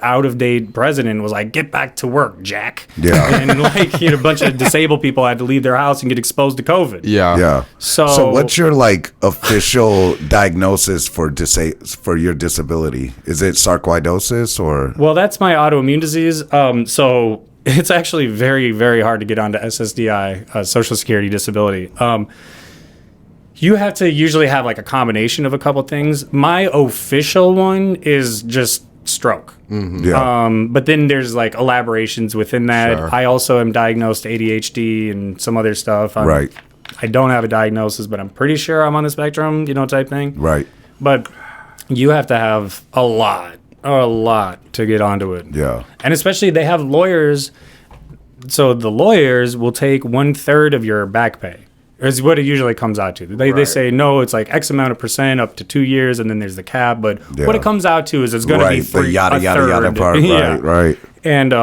out-of-date president was like, get back to work, Jack. Yeah. And like, a bunch of disabled people had to leave their house and get exposed to COVID. Yeah. Yeah. So what's your like official diagnosis for your disability? Is it sarcoidosis or? Well, that's my autoimmune disease. So it's actually very, very hard to get onto SSDI, Social Security Disability. You have to usually have like a combination of a couple things. My official one is just stroke. Yeah. But then there's like elaborations within that. Sure. I also am diagnosed ADHD and some other stuff. Right. I don't have a diagnosis, but I'm pretty sure I'm on the spectrum, type thing. Right. But you have to have a lot to get onto it. Yeah. And especially they have lawyers. So the lawyers will take 1/3 of your back pay. Is what it usually comes out to. They say, no, it's like X amount of percent up to 2 years, and then there's the cap. But what it comes out to is it's going to be Right. for The yada, a yada, yada third. part. Yeah. Right. And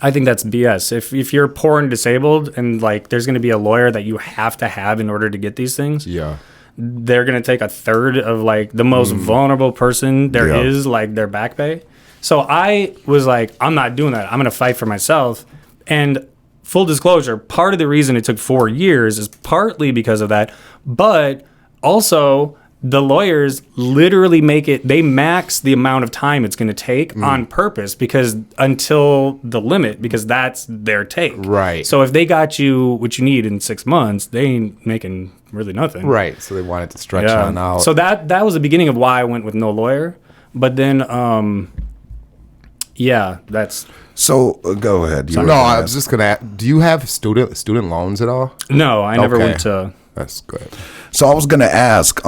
I think that's BS. If you're poor and disabled, and like there's going to be a lawyer that you have to have in order to get these things, Yeah. they're going to take 1/3 of like the most vulnerable person there Yeah. is, like their back pay. So I was like, I'm not doing that. I'm going to fight for myself. And full disclosure, part of the reason it took 4 years is partly because of that, but also the lawyers literally they max the amount of time it's going to take on purpose because until the limit, because that's their take. Right. So if they got you what you need in 6 months, they ain't making really nothing. Right. So they wanted to stretch on out. So that was the beginning of why I went with no lawyer. But then, Yeah, that's So go ahead. You were No, gonna I was ask. just gonna. Do you have student loans at all? no. I never Okay. went to. That's good. So I was gonna ask,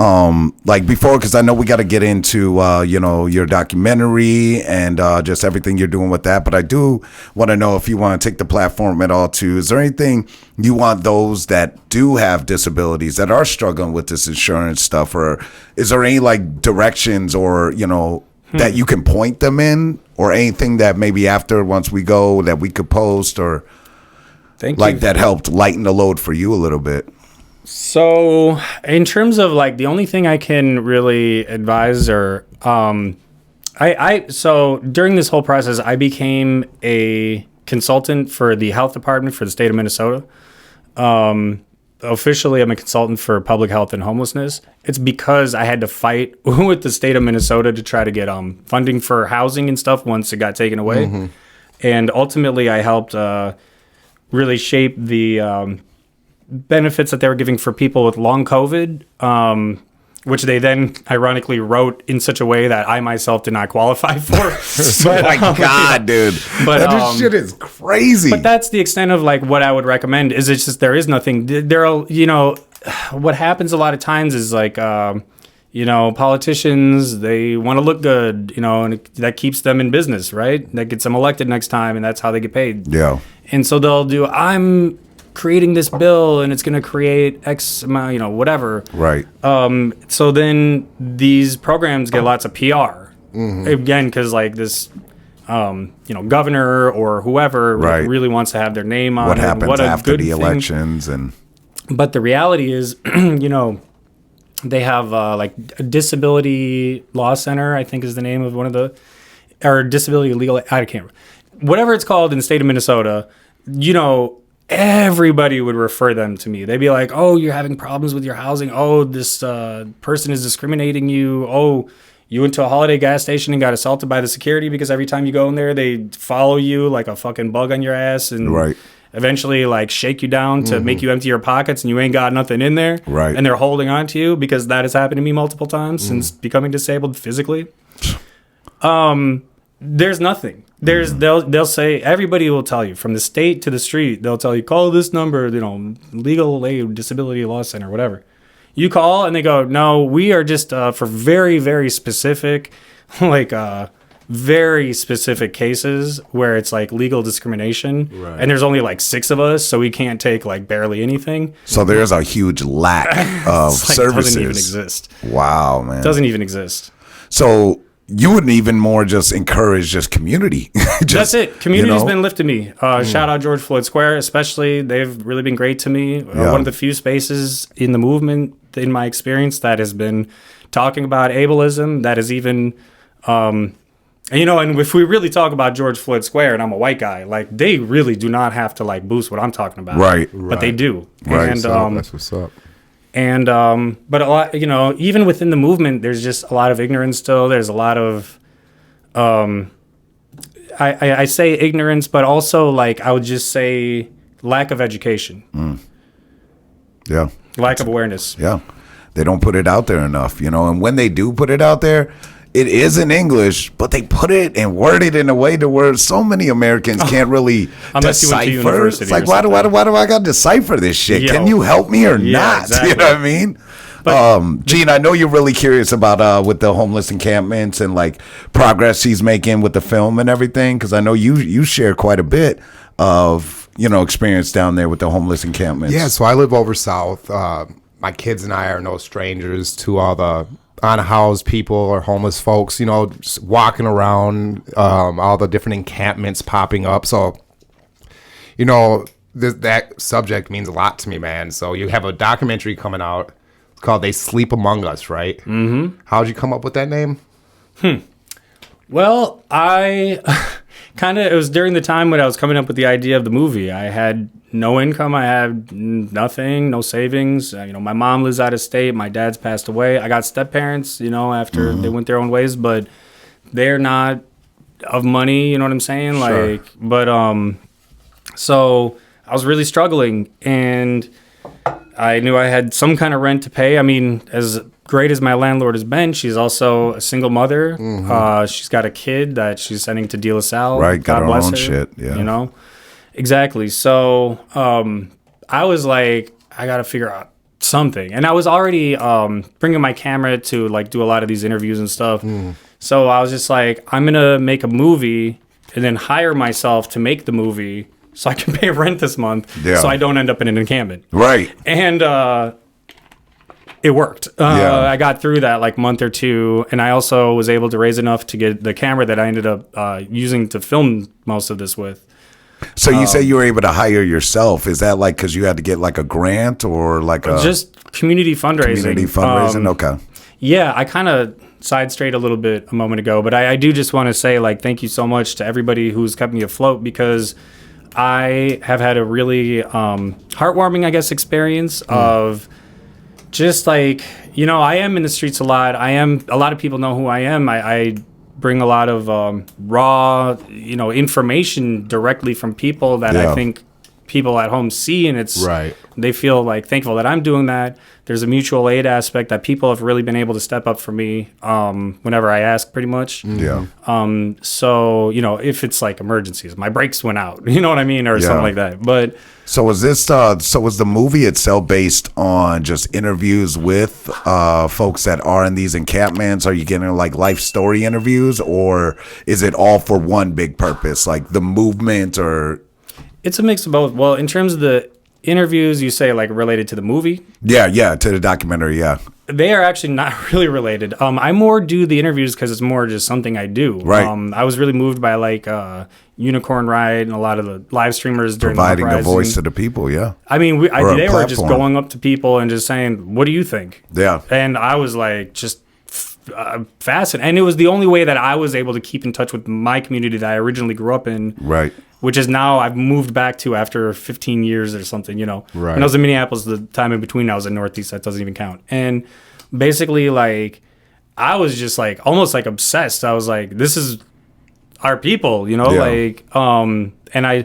like before, because I know we got to get into, your documentary and just everything you're doing with that. But I do want to know if you want to take the platform at all too. Is there anything you want those that do have disabilities that are struggling with this insurance stuff, or is there any like directions or that you can point them in, or anything that maybe after once we go that we could post or Thank like you. that helped lighten the load for you a little bit? So, in terms of like the only thing I can really advise, or so during this whole process, I became a consultant for the health department for the state of Minnesota. Officially, I'm a consultant for public health and homelessness. It's because I had to fight with the state of Minnesota to try to get funding for housing and stuff once it got taken away. And ultimately, I helped really shape the benefits that they were giving for people with long COVID, which they then ironically wrote in such a way that I myself did not qualify for. But my God, dude, But, that shit is crazy. But that's the extent of like what I would recommend. Is it's just there is nothing. There are what happens a lot of times is like politicians, they want to look good, and that keeps them in business, right? That gets them elected next time, and that's how they get paid. Yeah. And so they'll do, I'm creating this bill and it's going to create X amount, whatever. Right. So then these programs get lots of PR. Again, because like this, governor or whoever Right. really wants to have their name on What it. happens What a after good the thing. elections and But the reality is, they have like a disability law center, I think is the name of one of the, or disability legal, I can't remember. Whatever it's called in the state of Minnesota, everybody would refer them to me. They'd be like, oh, you're having problems with your housing. Oh, this person is discriminating you. Oh, you went to a Holiday gas station and got assaulted by the security because every time you go in there, they follow you like a fucking bug on your ass and Right. eventually like shake you down to make you empty your pockets and you ain't got nothing in there. Right. And they're holding on to you because that has happened to me multiple times since becoming disabled physically. There's nothing. They'll say, everybody will tell you from the state to the street, they'll tell you, call this number, legal aid, disability law center, whatever. You call and they go, no, we are just for very, very specific, very specific cases where it's like legal discrimination. Right. And there's only like 6 of us, so we can't take like barely anything. so there's a huge lack of It's like, services. doesn't even exist. Wow, man. Doesn't even exist. So you wouldn't even more just encourage just community. That's it. Community's been lifting me. Shout out George Floyd Square, especially. They've really been great to me. Yeah. One of the few spaces in the movement, in my experience, that has been talking about ableism. That is even, and if we really talk about George Floyd Square, and I'm a white guy, like they really do not have to like boost what I'm talking about. Right. But they do. Right. And That's what's up. and but a lot, even within the movement, there's just a lot of ignorance still. There's a lot of I say ignorance, but also like I would just say lack of education, Yeah. lack of awareness. Yeah. They don't put it out there enough, and when they do put it out there, it is in English, but they put it and word it in a way to where so many Americans can't really Unless you went to decipher. university It's like, or why do I got to decipher this shit? Yo. Can you help me or Yeah, not? exactly. You know what I mean? Gene, I know you're really curious about with the homeless encampments and like progress he's making with the film and everything, because I know you share quite a bit of experience down there with the homeless encampments. Yeah, so I live over south. My kids and I are no strangers to all the unhoused people or homeless folks, just walking around, all the different encampments popping up. So, that subject means a lot to me, man. So you have a documentary coming out. It's called They Sleep Among Us, right? Mm-hmm. How'd you come up with that name? Well, I it was during the time when I was coming up with the idea of the movie. I had no income. I had nothing, no savings. My mom lives out of state. My dad's passed away. I got step parents, after they went their own ways, but they're not of money. You know what I'm saying? Sure. So I was really struggling, and I knew I had some kind of rent to pay. I mean, as great as my landlord has been, she's also a single mother. She's got a kid that she's sending to De La Salle. Right, got God her bless own her, shit, yeah. You know? Exactly. So I was like, I got to figure out something. And I was already bringing my camera to like do a lot of these interviews and stuff. So I was just like, I'm going to make a movie and then hire myself to make the movie so I can pay rent this month so I don't end up in an encampment. Right. And it worked. I got through that like month or two, and I also was able to raise enough to get the camera that I ended up using to film most of this with. So you say you were able to hire yourself. Is that like because you had to get like a grant or like a... Just community fundraising. Community fundraising, okay. Yeah, I kind of side strayed a little bit a moment ago, but I do just want to say like thank you so much to everybody who's kept me afloat, because I have had a really heartwarming, I guess, experience of just like, you know, I am in the streets a lot. A lot of people know who I am. I bring a lot of raw, you know, information directly from people that I think people at home see, and it's they feel like thankful that I'm doing that. There's a mutual aid aspect that people have really been able to step up for me whenever I ask, pretty much. So, you know, if it's like emergencies, my brakes went out, you know what I mean, or something like that. But so was this was the movie itself based on just interviews with folks that are in these encampments? Are you getting like life story interviews, or is it all for one big purpose, like the movement? Or it's a mix of both. Well, in terms of the interviews, you say like related to the movie? Yeah, to the documentary, They are actually not really related. I more do the interviews because it's more just something I do. Right. I was really moved by like Unicorn Ride and a lot of the live streamers during providing the a voice to the people, I mean, they were just platform. going up to people and just saying, "What do you think?" Yeah. And I was like, just fascinated. And it was the only way that I was able to keep in touch with my community that I originally grew up in. Right. Which is now I've moved back to after 15 years or something, you know. Right. When I was in Minneapolis, the time in between I was in Northeast, that doesn't even count. And basically, like, I was just like almost like obsessed. I was like, this is our people, you know, like, and I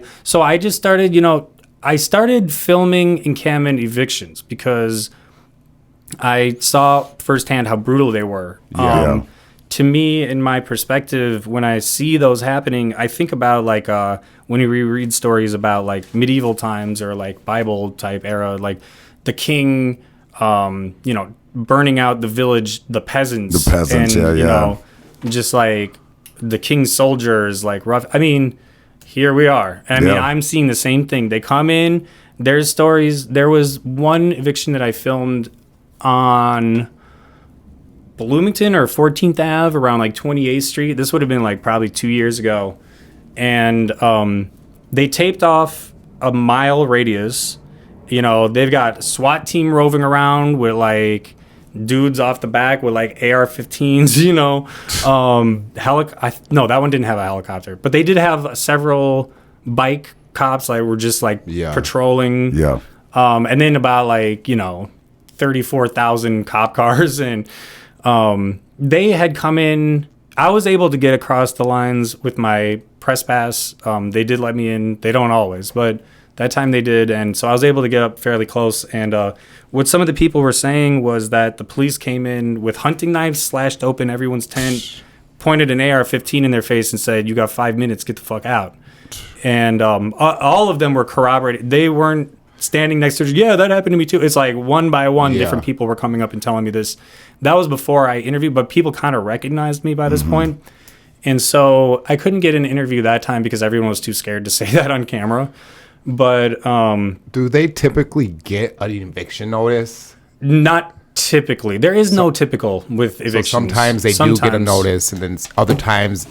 just started, you know, I started filming encampment evictions because I saw firsthand how brutal they were. To me, in my perspective, when I see those happening, I think about like when you reread stories about like medieval times or like Bible type era, like the king, you know, burning out the village, the peasants, and, you know, just like the king's soldiers, like rough. I mean, here we are. I mean, I'm seeing the same thing. They come in. There's stories. There was one eviction that I filmed on Bloomington or 14th Ave around like 28th Street. This would have been like probably 2 years ago. And they taped off a mile radius. You know, they've got a SWAT team roving around with like dudes off the back with like AR-15s, you know. No, that one didn't have a helicopter. But they did have several bike cops that were just like patrolling. And then about like, you know, 34,000 cop cars, and they had come in. I was able to get across the lines with my press pass. They did let me in. They don't always, but that time they did. And so I was able to get up fairly close. And what some of the people were saying was that the police came in with hunting knives, slashed open everyone's tent, pointed an AR-15 in their face and said, "You got 5 minutes, get the fuck out." And all of them were corroborated. They weren't standing next to each other. Yeah, that happened to me too. It's like one by one, different people were coming up and telling me this. That was before I interviewed, but people kind of recognized me by this point. And so I couldn't get an interview that time because everyone was too scared to say that on camera. But do they typically get an eviction notice? Not typically. There is no typical with evictions. So sometimes they do get a notice, and then other times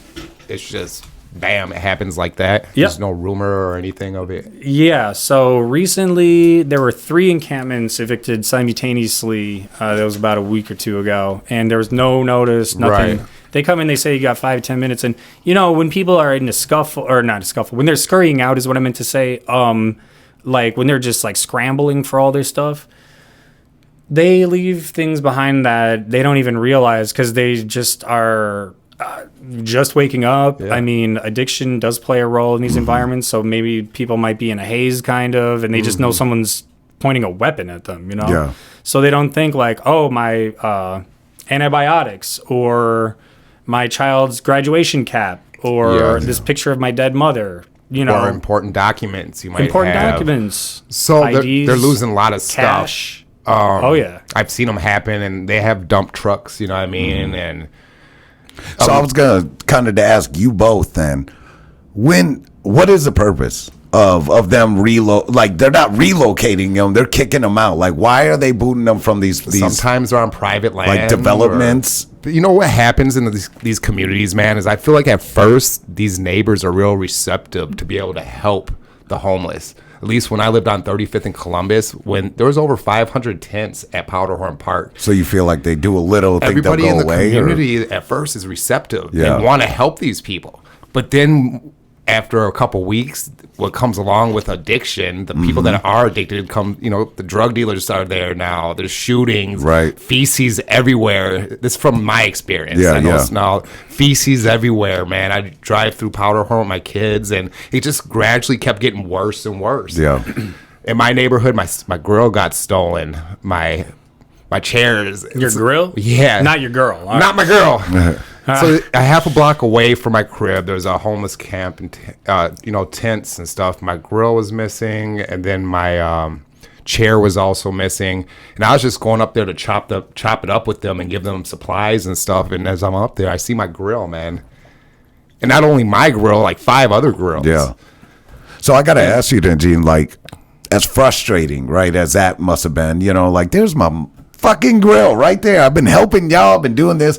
it's just bam, it happens like that. There's no rumor or anything of it. Yeah, so recently there were 3 encampments evicted simultaneously. That was about a week or two ago, and there was no notice, nothing. Right. They come in, they say you got 5-10 minutes, and you know, when people are in a scuffle, or not a scuffle, when they're scurrying out is what I meant to say, like when they're just like scrambling for all their stuff, they leave things behind that they don't even realize because they just are just waking up. I mean, addiction does play a role in these environments, so maybe people might be in a haze kind of, and they just know someone's pointing a weapon at them, you know? Yeah. So they don't think like, oh, my antibiotics or my child's graduation cap or this picture of my dead mother, you know. Or important documents you might Important have. documents. So IDs, they're losing a lot of cash. stuff. Oh, yeah. I've seen them happen, and they have dump trucks, you know what I mean? And So I was gonna kind of to ask you both then, what is the purpose of them like they're not relocating them, they're kicking them out. Like why are they booting them from these sometimes they're on private land. like developments? You know what happens in these communities, man, is I feel like at first these neighbors are real receptive to be able to help the homeless. At least when I lived on 35th and Columbus, when there was over 500 tents at Powderhorn Park. So you feel like they do a little, think Everybody they'll in go the away? community at first is receptive Yeah. and want to help these people. But then after a couple weeks, what comes along with addiction, the people that are addicted come, you know, the drug dealers are there now. There's shootings, Right. feces everywhere. This is from my experience. Yeah, I know yeah. it's now feces everywhere, man. I drive through Powderhorn with my kids, and it just gradually kept getting worse and worse. Yeah. In my neighborhood, my grill got stolen. My chairs. Your grill? Yeah. Not your girl. All Not my girl. So a half a block away from my crib, there's a homeless camp and tents and stuff. My grill was missing, and then my chair was also missing. And I was just going up there to chop it up with them and give them supplies and stuff. And as I'm up there, I see my grill, man. And not only my grill, like 5 other grills. Yeah. So I got to ask you then, Gene, like, as frustrating, right, as that must have been, you know, like, there's my fucking grill right there. I've been helping y'all, been doing this.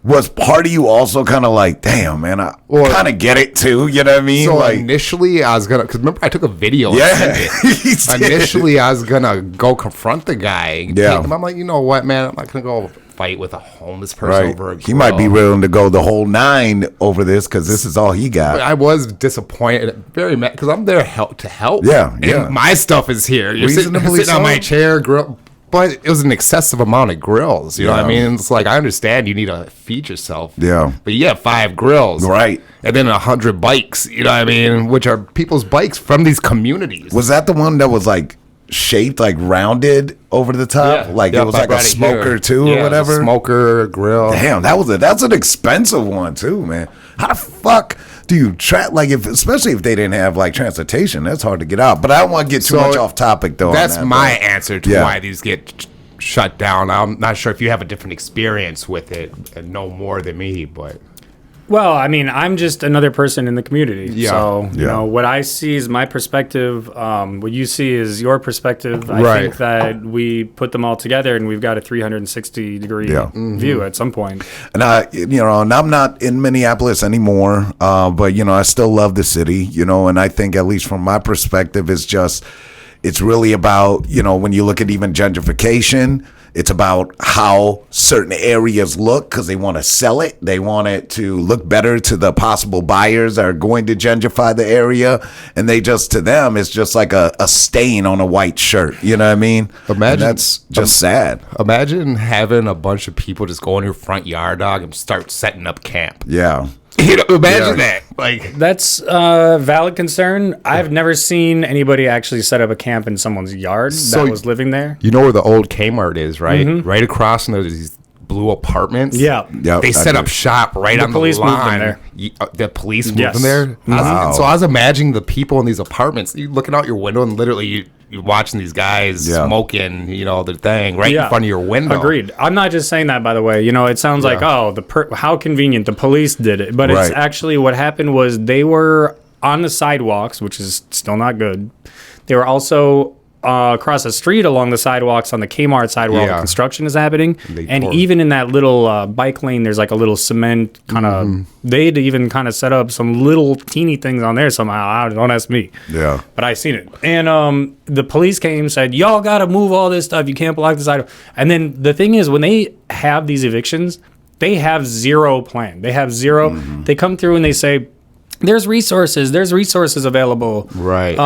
Was part of you also kind of like, damn, man, I kind of get it too, you know what I mean? So like, initially, I was going to, because remember, I took a video. yeah. He did. Initially, I was going to go confront the guy. Yeah. I'm like, you know what, man, I'm not going to go fight with a homeless person Right. over a grill. He might be willing to go the whole 9 over this because this is all he got. I was disappointed, very mad, because I'm there to help. Yeah, And yeah. my stuff is here. You're Reasonably sitting on my so. chair, grill. But it was an excessive amount of grills. You know what I Yeah. mean? It's like, I understand you need to feed yourself. Yeah. But you have 5 grills. Right. And then 100 bikes, you know what I mean? Which are people's bikes from these communities. Was that the one that was like shaped, like rounded over the top? Like it was like a smoker too or whatever? Smoker, grill. Damn, that's an expensive one too, man. How the fuck do you especially if they didn't have like transportation? That's hard to get out. But I don't want to get too much off topic though. That's on that, my though. answer to Yeah. why these get shut down. I'm not sure if you have a different experience with it and know more than me, but Well, I mean, I'm just another person in the community. Yeah. So, you Yeah. know, what I see is my perspective. What you see is your perspective. I Right. think that we put them all together and we've got a 360-degree Yeah. view at some point. And and I'm not in Minneapolis anymore, but I still love the city, and I think at least from my perspective, it's really about, when you look at even gentrification, it's about how certain areas look because they want to sell it. They want it to look better to the possible buyers that are going to gentrify the area. And to them, it's just like a stain on a white shirt. You know what I mean? Imagine- And that's just sad. imagine having a bunch of people just go in your front yard, dog, and start setting up camp. Yeah. Imagine that. Like, That's a valid concern. I've never seen anybody actually set up a camp in someone's yard So- that was living there. you know where the old Kmart is, right? Right across from there's these blue apartments. Yeah. Yep, They I set do. up shop right The on police the moved them line. there. The police moved Yes. them there. Wow. So I was imagining the people in these apartments. You looking out your window and literally you're watching these guys Yeah. smoking, their thing right in front of your window. Agreed. I'm not just saying that, by the way. It sounds like, how convenient. The police did it. But it's Right. actually what happened was they were on the sidewalks, which is still not good. They were also across the street along the sidewalks on the Kmart side where all the Yeah. construction is happening. They And tore- even in that little bike lane, there's like a little cement kind of, they'd even kind of set up some little teeny things on there somehow. Don't ask me. Yeah. But I seen it. And the police came, said, y'all got to move all this stuff. You can't block the sidewalk. And then the thing is, when they have these evictions, they have zero plan. They have zero. They come through and they say, there's resources available. Right.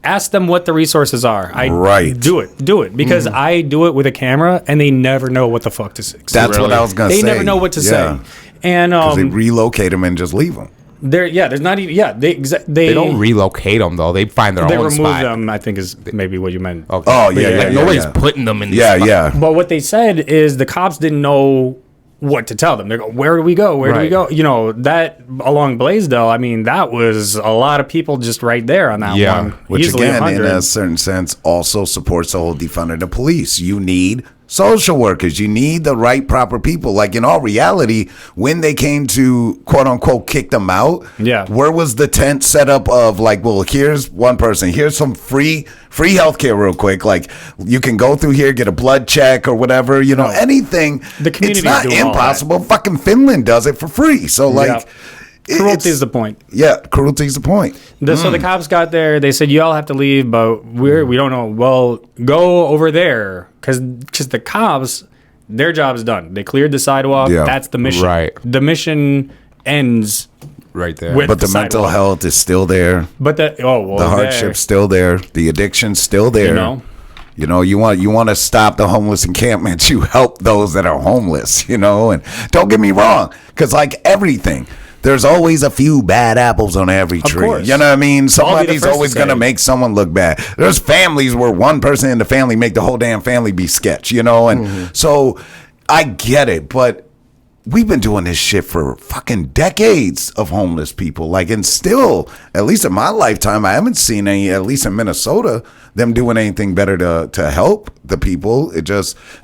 Ask them what the resources are. Right. Do it. Because I do it with a camera and they never know what the fuck to say. That's what I was going to They say. never know what to Yeah. say. And They relocate them and just leave them. There's not even. Yeah, They don't relocate them though. They find their They own remove spot. them. I think is maybe what you meant. Okay. Oh, yeah, Like, yeah, nobody's yeah. putting them in. Yeah, spot. yeah. But what they said is the cops didn't know what to tell them. They go, where do we go? Where do we Right. go? You know, that along Blaisdell, I mean, that was a lot of people just right there on that Yeah. one. Which Easily again, in 100. a certain sense, also supports the whole defunding the police. You need social workers. You need the right proper people. Like in all reality, when they came to quote unquote kick them out, Yeah. where was the tent set up of like, well, here's one person, here's some free healthcare real quick. Like you can go through here, get a blood check or whatever, you know, anything. The community it's not do all that. impossible. Fucking Finland does it for free. So like Cruelty is the point. Yeah, cruelty is the point. So the cops got there. They said, you all have to leave, but we don't know. Well, go over there. Because the cops, their job is done. They cleared the sidewalk. Yeah. That's the mission. Right. The mission ends Right there. with But the mental sidewalk. health is still there. But the Hardship's still there. The addiction's still there. You know? You want to stop the homeless encampments. You help those that are homeless, you know. And don't get me wrong, because like everything, there's always a few bad apples on every tree. course. You know what I mean? I'll be the Somebody's first to always say going to it. make someone look bad. There's families where one person in the family make the whole damn family be sketch, you know? And so I get it, but we've been doing this shit for fucking decades of homeless people. Like, and still, at least in my lifetime, I haven't seen any, at least in Minnesota, them doing anything better to help the people.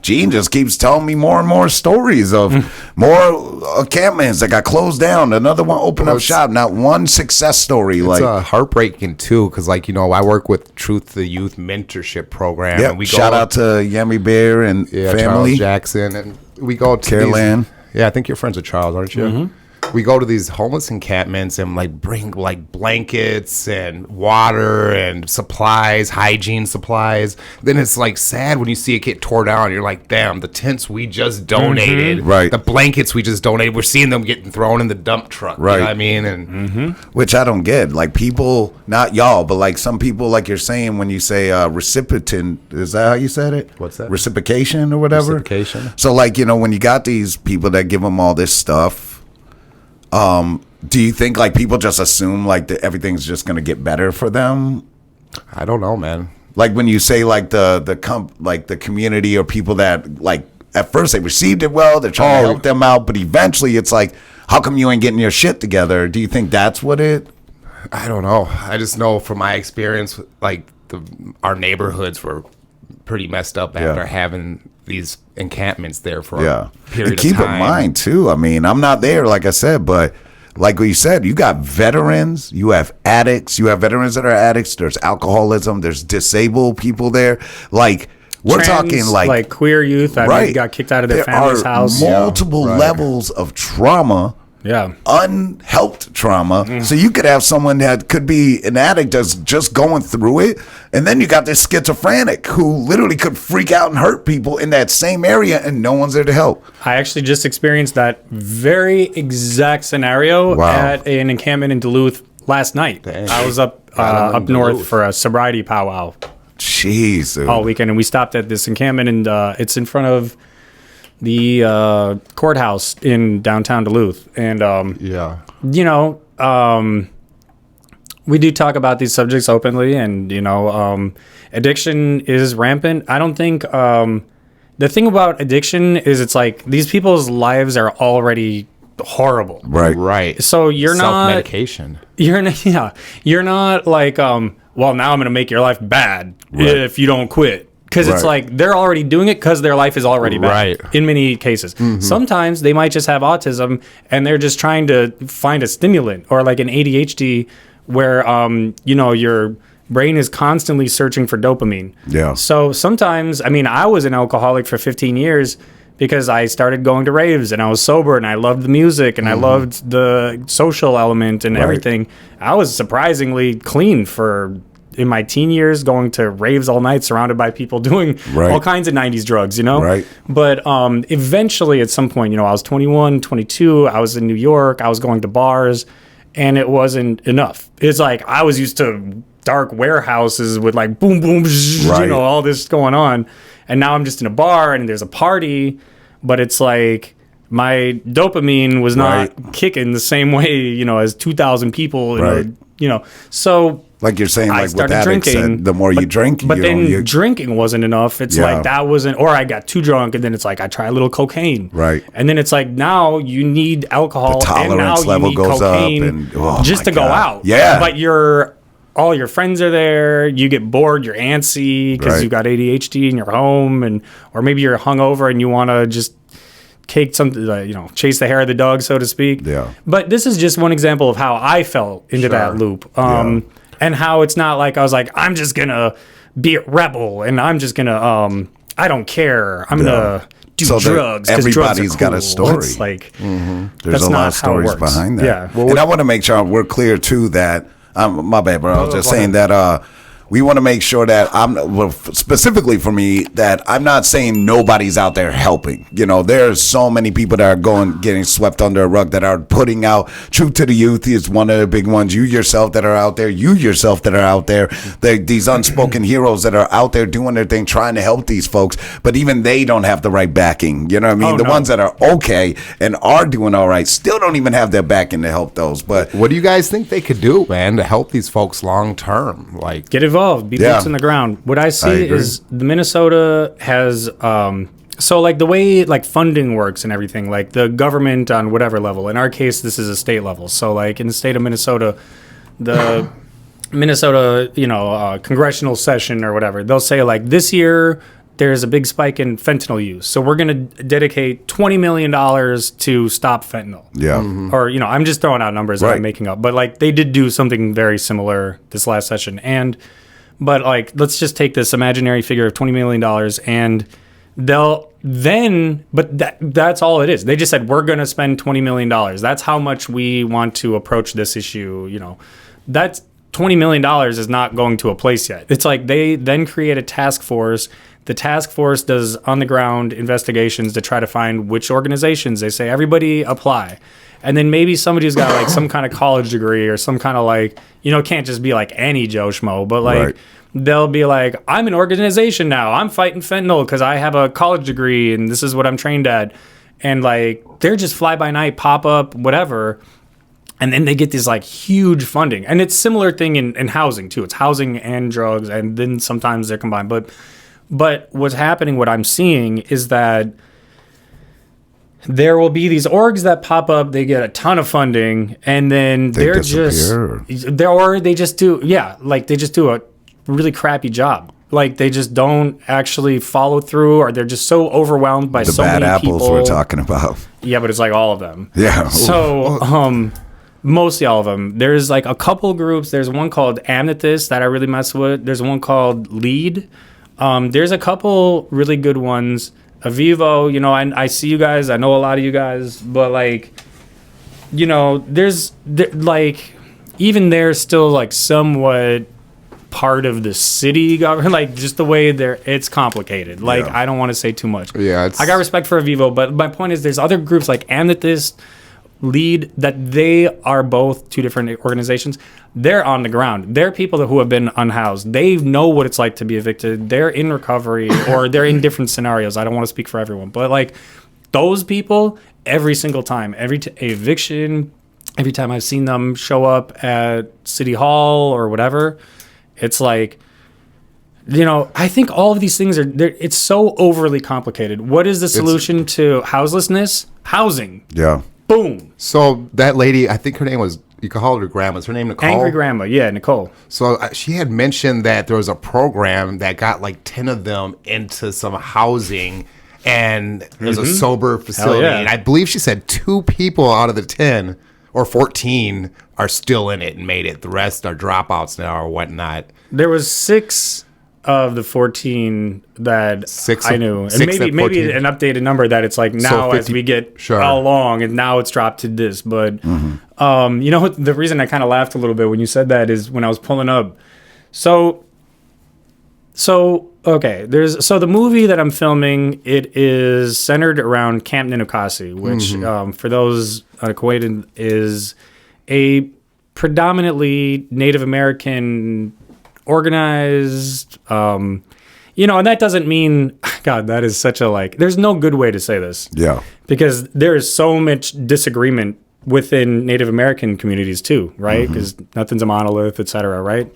Gene just keeps telling me more and more stories of more encampments that got closed down. Another one opened up shop. Not one success story. It's Like, heartbreaking too, because like I work with Truth to the Youth mentorship program. yeah, And we shout out to Yummy Bear and Charles family. Jackson, and we go to Caroline. these, yeah, I think you're friends with Charles, aren't you? We go to these homeless encampments and like bring like blankets and water and supplies, hygiene supplies. Then it's like sad when you see it get tore down. You're like, damn, the tents we just donated, Right. the blankets we just donated, we're seeing them getting thrown in the dump truck. Right. You know what I mean? And Which I don't get. Like people, not y'all, but like some people, like you're saying when you say recipient, is that how you said it? What's that? Reciprocation or whatever? Reciprocation. So like, when you got these people that give them all this stuff, do you think like people just assume like that everything's just going to get better for them? I don't know, man. Like when you say like the community or people that like at first they received it well, they're trying to help them out, but eventually it's like, how come you ain't getting your shit together? Do you think that's what it? I don't know. I just know from my experience, like our neighborhoods were pretty messed up after having these encampments there for a period And keep of time. in mind too, I mean, I'm not there like I said, but like you said, you got veterans, you have addicts, you have veterans that are addicts, there's alcoholism, there's disabled people there. Like we're talking like queer youth. I mean, got kicked out of their family's house. Multiple levels of trauma. Yeah. Unhelped trauma. So you could have someone that could be an addict that's just going through it. And then you got this schizophrenic who literally could freak out and hurt people in that same area and no one's there to help. I actually just experienced that very exact scenario at an encampment in Duluth last night. Dang. I was up north for a sobriety powwow Jeez. Dude. all weekend, and we stopped at this encampment, and it's in front of the courthouse in downtown Duluth. And, we do talk about these subjects openly, and, addiction is rampant. I don't think the thing about addiction is it's like these people's lives are already horrible. Right. So you're not self-medication. You're not like well, now I'm going to make your life bad if you don't quit. Because it's like they're already doing it because their life is already bad. Right. In many cases. Sometimes they might just have autism and they're just trying to find a stimulant, or like an ADHD where your brain is constantly searching for dopamine. Yeah. So sometimes, I mean, I was an alcoholic for 15 years because I started going to raves and I was sober and I loved the music and I loved the social element and everything. I was surprisingly clean in my teen years, going to raves all night, surrounded by people doing all kinds of 90s drugs, Right. But eventually, at some point, I was 21, 22, I was in New York, I was going to bars, and it wasn't enough. It's like I was used to dark warehouses with like boom, boom, all this going on. And now I'm just in a bar and there's a party, but it's like my dopamine was not kicking the same way, as 2,000 people. So like you're saying, I like started what drinking. Said, the more you drink, but then drinking wasn't enough. It's like that wasn't, or I got too drunk, and then it's like I try a little cocaine, right? And then it's like now you need alcohol, the tolerance and now level you need goes cocaine up, and just to go out. Yeah, but all your friends are there. You get bored. You're antsy because you got ADHD in your home, or maybe you're hungover and you want to just chase the hair of the dog, so to speak. Yeah. But this is just one example of how I fell into that loop. And how it's not like I was like, I'm just gonna be a rebel and I'm just gonna I don't care. I'm gonna do drugs. Everybody's drugs got a story. It's like there's a lot of stories behind that. Yeah. Well, and I want to make sure we're clear too that my bad, bro. I was just saying that we want to make sure that specifically for me, that I'm not saying nobody's out there helping. There's so many people that are getting swept under a rug, that are putting out. Truth to the Youth is one of the big ones. You yourself that are out there. These unspoken heroes that are out there doing their thing, trying to help these folks, but even they don't have the right backing. You know what I mean? Ones that are okay and are doing all right still don't even have their backing to help those. But what do you guys think they could do, man, to help these folks long term? Like, get involved, be boots in the ground. What I see is the Minnesota has so like the way like funding works and everything, like the government on whatever level. In our case, this is a state level. So like in the state of Minnesota, the Minnesota, congressional session or whatever, they'll say like this year there's a big spike in fentanyl use, so we're going to dedicate $20 million to stop fentanyl. Yeah. Or, I'm just throwing out numbers that I'm making up, but like they did do something very similar this last session. But like, let's just take this imaginary figure of $20 million and that's all it is. They just said, we're going to spend $20 million. That's how much we want to approach this issue. That's $20 million is not going to a place yet. It's like they then create a task force. The task force does on-the-ground investigations to try to find which organizations. They say, everybody apply. And then maybe somebody who's got like some kind of college degree or some kind of like, it can't just be like any Joe Schmo, but like they'll be like, I'm an organization now. I'm fighting fentanyl because I have a college degree and this is what I'm trained at. And like, they're just fly-by-night, pop-up, whatever. And then they get this like huge funding. And it's similar thing in housing too. It's housing and drugs, and then sometimes they're combined. But what's happening, what I'm seeing is that there will be these orgs that pop up, they get a ton of funding, and then they just do a really crappy job. Like they just don't actually follow through, or they're just so overwhelmed by so many people. The bad apples we're talking about. Yeah, but it's like all of them. Yeah. So, mostly all of them. There's like a couple groups. There's one called Amethyst that I really mess with. There's one called Lead. There's a couple really good ones. Avivo, I see you guys. I know a lot of you guys, but like, even they're still like somewhat part of the city government. Like just the way it's complicated. Like I don't want to say too much. Yeah, I got respect for Avivo, but my point is, there's other groups like Amethyst, Lead, that they are both two different organizations. They're on the ground. They're people who have been unhoused. They know what it's like to be evicted. They're in recovery, or they're in different scenarios. I don't want to speak for everyone, but like those people, every single time, eviction, every time I've seen them show up at City Hall or whatever, it's like, I think all of these things it's so overly complicated. What is the solution to houselessness? Housing. Yeah. Boom. So that lady, I think her name was, you can call her grandma. Is her name Nicole? Angry Grandma. Yeah, Nicole. So she had mentioned that there was a program that got like 10 of them into some housing, and it was a sober facility. Yeah. And I believe she said 2 people out of the 10 or 14 are still in it and made it. The rest are dropouts now or whatnot. There was 6 of the 14 that I knew, and maybe an updated number that it's like now, so 50, as we get along, and now it's dropped to this. But the reason I kind of laughed a little bit when you said that is when I was pulling up. So okay, the movie that I'm filming, it is centered around Camp Ninnekasi, which for those unacquainted is a predominantly Native American organized, And that doesn't mean, God, that is such a there's no good way to say this. Yeah. Because there is so much disagreement within Native American communities too, right? Because nothing's a monolith, et cetera, right?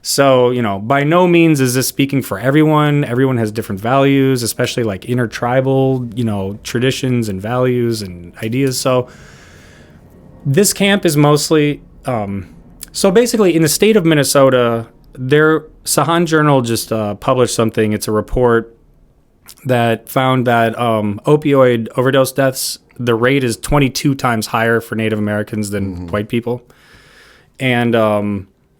So, by no means is this speaking for everyone. Everyone has different values, especially intertribal, traditions and values and ideas. So this camp is mostly, so basically in the state of Minnesota, Sahan Journal just published something. It's a report that found that opioid overdose deaths, the rate is 22 times higher for Native Americans than white people. And,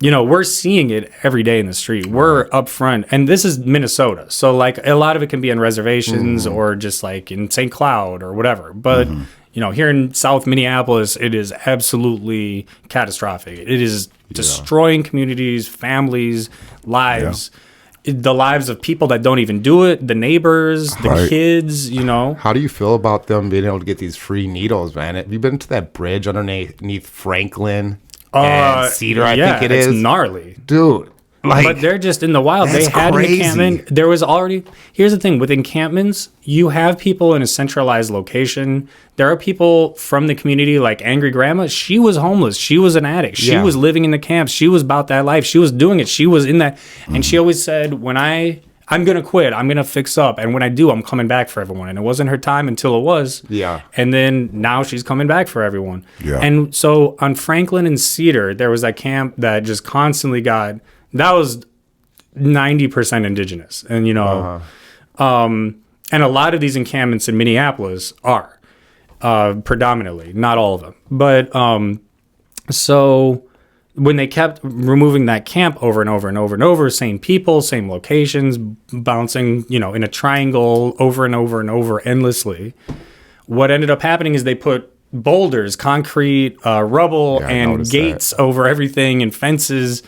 we're seeing it every day in the street. We're up front. And this is Minnesota. So, a lot of it can be on reservations or just, in St. Cloud or whatever. But, here in South Minneapolis, it is absolutely catastrophic. It is destroying communities, families, lives. Yeah. The lives of people that don't even do it, the neighbors, the kids, How do you feel about them being able to get these free needles, man? Have you been to that bridge underneath Franklin and Cedar, I think it is? It's gnarly. Dude. But they're just in the wild. They had an encampment. There was already... Here's the thing. With encampments, you have people in a centralized location. There are people from the community, like Angry Grandma. She was homeless. She was an addict. She was living in the camps. She was about that life. She was doing it. She was in that. And she always said, when I'm going to quit. I'm going to fix up. And when I do, I'm coming back for everyone. And it wasn't her time until it was. Yeah. And then now she's coming back for everyone. Yeah. And so on Franklin and Cedar, there was that camp that just constantly got... That was 90% indigenous. And, and a lot of these encampments in Minneapolis are predominantly, not all of them. But so when they kept removing that camp over and over and over and over, same people, same locations, bouncing, in a triangle over and over and over endlessly, what ended up happening is they put boulders, concrete, rubble, and gates over everything and fences.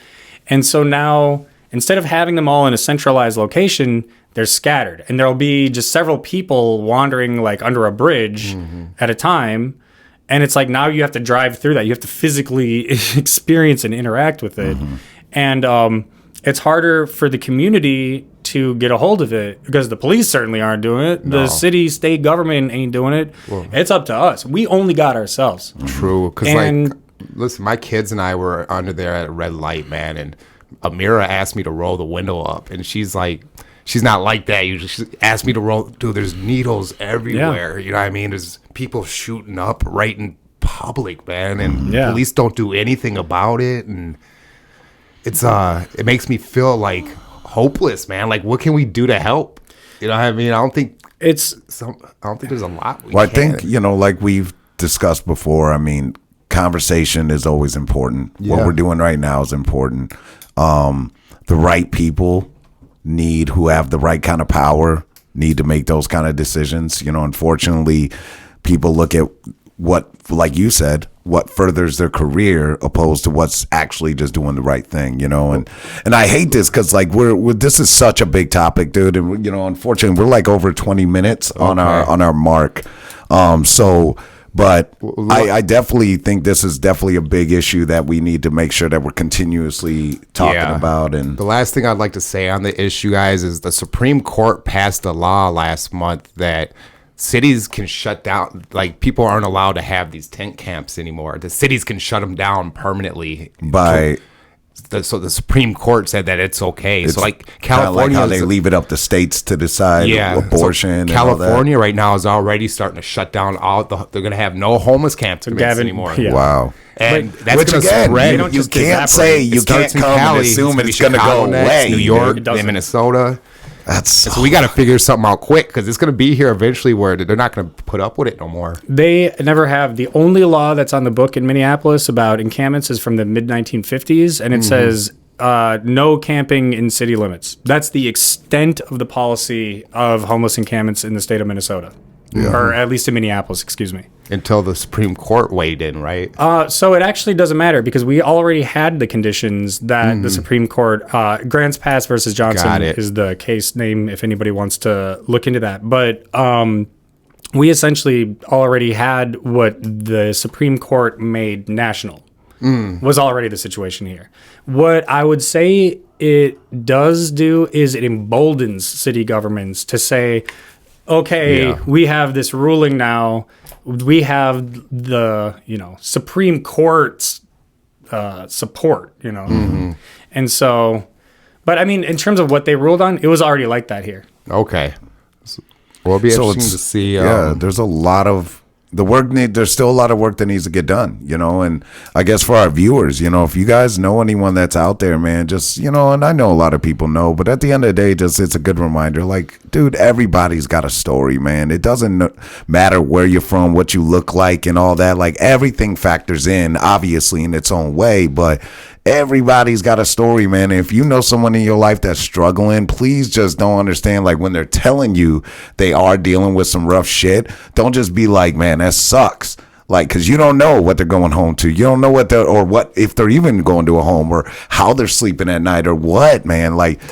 And so now, instead of having them all in a centralized location, they're scattered. And there'll be just several people wandering under a bridge at a time. And it's now you have to drive through that. You have to physically experience and interact with it. And it's harder for the community to get a hold of it because the police certainly aren't doing it. No. The city, state government ain't doing it. Well, it's up to us. We only got ourselves. True. Because listen, my kids and I were under there at a red light, man, and Amira asked me to roll the window up, and she's not like that usually. She asked me to roll. Dude, there's needles everywhere. Yeah. You know what I mean? There's people shooting up right in public, man, and police don't do anything about it, and it makes me feel hopeless, man. What can we do to help? You know what I mean? I don't think there's a lot. I think like we've discussed before. I mean, conversation is always important. Yeah. What we're doing right now is important. The right people who have the right kind of power need to make those kind of decisions. Unfortunately, people look at what, like you said, what furthers their career opposed to what's actually just doing the right thing, and I hate this because this is such a big topic, dude. And unfortunately we're over 20 minutes on our mark. But I definitely think this is definitely a big issue that we need to make sure that we're continuously talking about. And the last thing I'd like to say on the issue, guys, is the Supreme Court passed a law last month that cities can shut down. People aren't allowed to have these tent camps anymore. The cities can shut them down permanently so the Supreme Court said that it's okay. So California, how they leave it up to states to decide abortion. So California right now is already starting to shut down they're going to have no homeless camps anymore. Yeah. Wow. And that's going to spread. You can't say you can't come and assume it's going to go away. New York, Minnesota. So we got to figure something out quick because it's going to be here eventually where they're not going to put up with it no more. They never have. The only law that's on the book in Minneapolis about encampments is from the mid-1950s, and it says no camping in city limits. That's the extent of the policy of homeless encampments in the state of Minnesota. Or at least in Minneapolis, excuse me. Until the Supreme Court weighed in, right? So it actually doesn't matter because we already had the conditions that the Supreme Court, Grants Pass versus Johnson is the case name if anybody wants to look into that. But we essentially already had what the Supreme Court made national was already the situation here. What I would say it does do is it emboldens city governments to say, okay, we have this ruling now. We have the, Supreme Court's support, And so, but I mean, in terms of what they ruled on, it was already like that here. Okay. Well, it'll be interesting to see. There's a lot of there's still a lot of work that needs to get done, and I guess for our viewers, if you guys know anyone that's out there, man, just, and I know a lot of people know, but at the end of the day, it's a good reminder, like, dude, everybody's got a story, man. It doesn't matter where you're from, what you look like and all that, like everything factors in, obviously in its own way, but everybody's got a story, man. And if you know someone in your life that's struggling, please just don't understand, like, when they're telling you they are dealing with some rough shit, don't just be like, man, that sucks. Like, because you don't know what they're going home to. You don't know what if they're even going to a home, or how they're sleeping at night, or what, man. Like,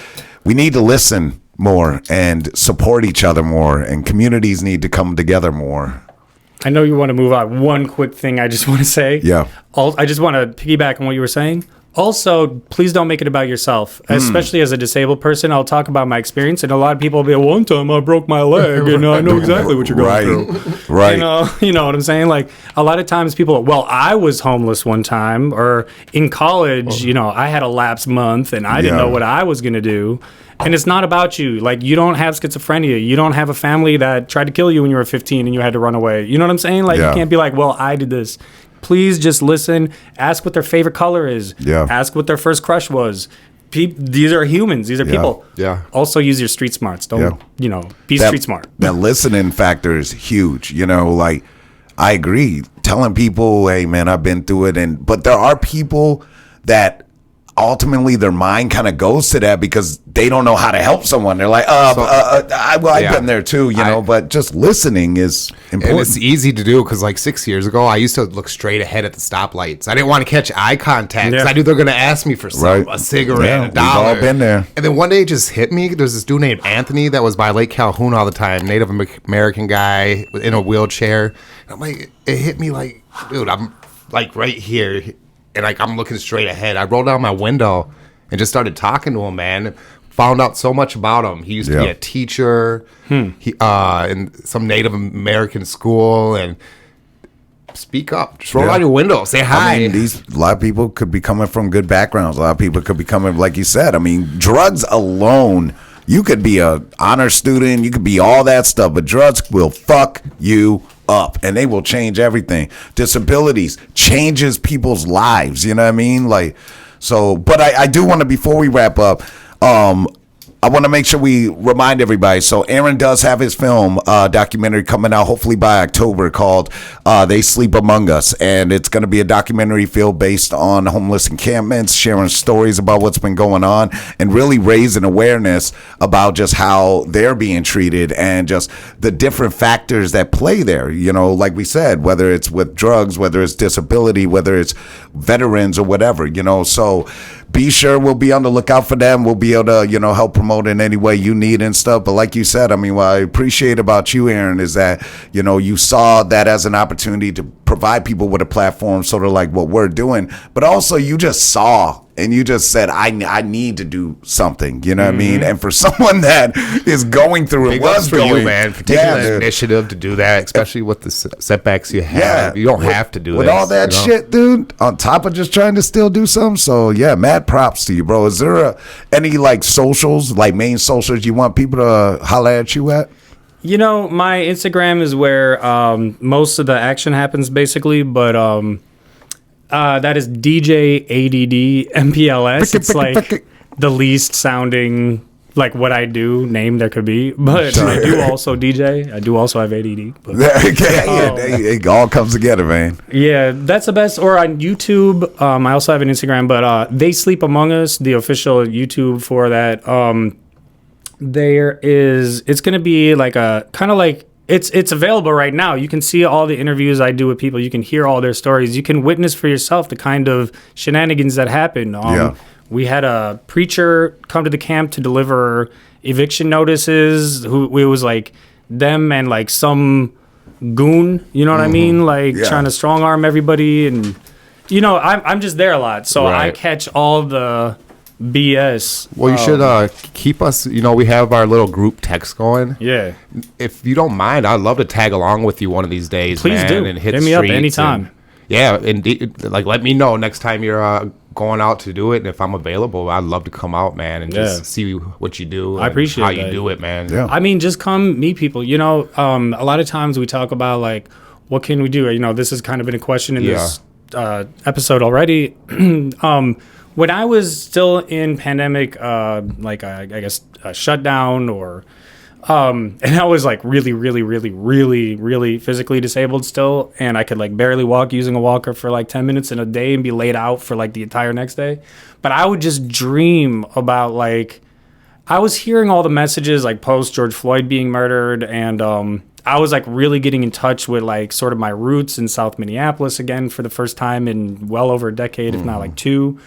we need to listen more and support each other more, and communities need to come together more. I know you want to move on. One quick thing I just want to say. Yeah. I just want to piggyback on what you were saying. Also, please don't make it about yourself, especially as a disabled person. I'll talk about my experience, and a lot of people will be like, one time I broke my leg, and I know exactly what you're going through. Right. You know what I'm saying? Like, a lot of times people, I was homeless one time, or in college, I had a lapse month, and I didn't know what I was going to do. And it's not about you. Like, you don't have schizophrenia. You don't have a family that tried to kill you when you were 15 and you had to run away. You know what I'm saying? Like, you can't be like, I did this. Please just listen. Ask what their favorite color is. Yeah. Ask what their first crush was. These are humans. These are people. Yeah. Also use your street smarts. Don't, be street smart. That listening factor is huge. Like, I agree. Telling people, hey, man, I've been through it. But there are people that ultimately their mind kind of goes to that because they don't know how to help someone. They're like, I've been there too, but just listening is important. And it's easy to do because, like, 6 years ago, I used to look straight ahead at the stoplights. I didn't want to catch eye contact because I knew they're going to ask me for a cigarette, $1. We've all been there. And then one day it just hit me. There's this dude named Anthony that was by Lake Calhoun all the time, Native American guy in a wheelchair. And I'm like, it hit me like, dude, I'm like right here. And like I'm looking straight ahead. I rolled down my window and just started talking to him, man. Found out so much about him. He used to be a teacher in some Native American school. And speak up. Just roll out your window. Say hi. I mean, a lot of people could be coming from good backgrounds. A lot of people could be coming, like you said. I mean, drugs alone. You could be a honor student. You could be all that stuff. But drugs will fuck you up, and they will change everything. Disabilities changes people's lives, you know what I mean? Like, so, but I do want to, before we wrap up, I want to make sure we remind everybody. So Aaron does have his film documentary coming out hopefully by October called They Sleep Among Us. And it's going to be a documentary film based on homeless encampments, sharing stories about what's been going on and really raising awareness about just how they're being treated and just the different factors that play there. You know, like we said, whether it's with drugs, whether it's disability, whether it's veterans or whatever, you know. So be sure we'll be on the lookout for them. We'll be able to, you know, help promote in any way you need and stuff. But like you said, I mean, what I appreciate about you, Aaron, is that, you know, you saw that as an opportunity to provide people with a platform, sort of like what we're doing. But also you just saw and you just said, I need to do something, you know what I mean? And for someone that is going through it, was for going, you, man, for taking the initiative to do that, especially with the setbacks you have. You don't have to do with all that shit, dude, on top of just trying to still do something. So yeah, mad props to you, bro. Is there any like socials, like main socials you want people to holler at you at? You know, my Instagram is where most of the action happens, basically, but that is DJ ADD MPLS. It's like the least sounding like what I do name there could be, but I do also DJ. I do also have ADD. But, it all comes together, man. Yeah, that's the best. Or on YouTube, I also have an Instagram, but They Sleep Among Us, the official YouTube for that. It's going to be like a kind of like, it's available right now. You can see all the interviews I do with people. You can hear all their stories. You can witness for yourself the kind of shenanigans that happen. We had a preacher come to the camp to deliver eviction notices. It was like them and like some goon, you know what I mean? Like trying to strong arm everybody. And, you know, I'm just there a lot. So I catch all the BS. Well, you should keep us. We have our little group text going. Yeah. If you don't mind, I'd love to tag along with you one of these days. Please man, do. And hit me up streets anytime. And let me know next time you're going out to do it, and if I'm available, I'd love to come out, man, and just see what you do. I appreciate how that. you do it, man. Yeah. I mean, just come meet people. A lot of times we talk about like, what can we do? This has kind of been a question in this episode already. When I was still in pandemic, I guess shutdown or. And I was like really, really, really, really, really physically disabled still. And I could like barely walk using a walker for like 10 minutes in a day and be laid out for like the entire next day. But I would just dream about like, I was hearing all the messages like post George Floyd being murdered. And I was like really getting in touch with like sort of my roots in South Minneapolis again for the first time in well over a decade, if not like 2.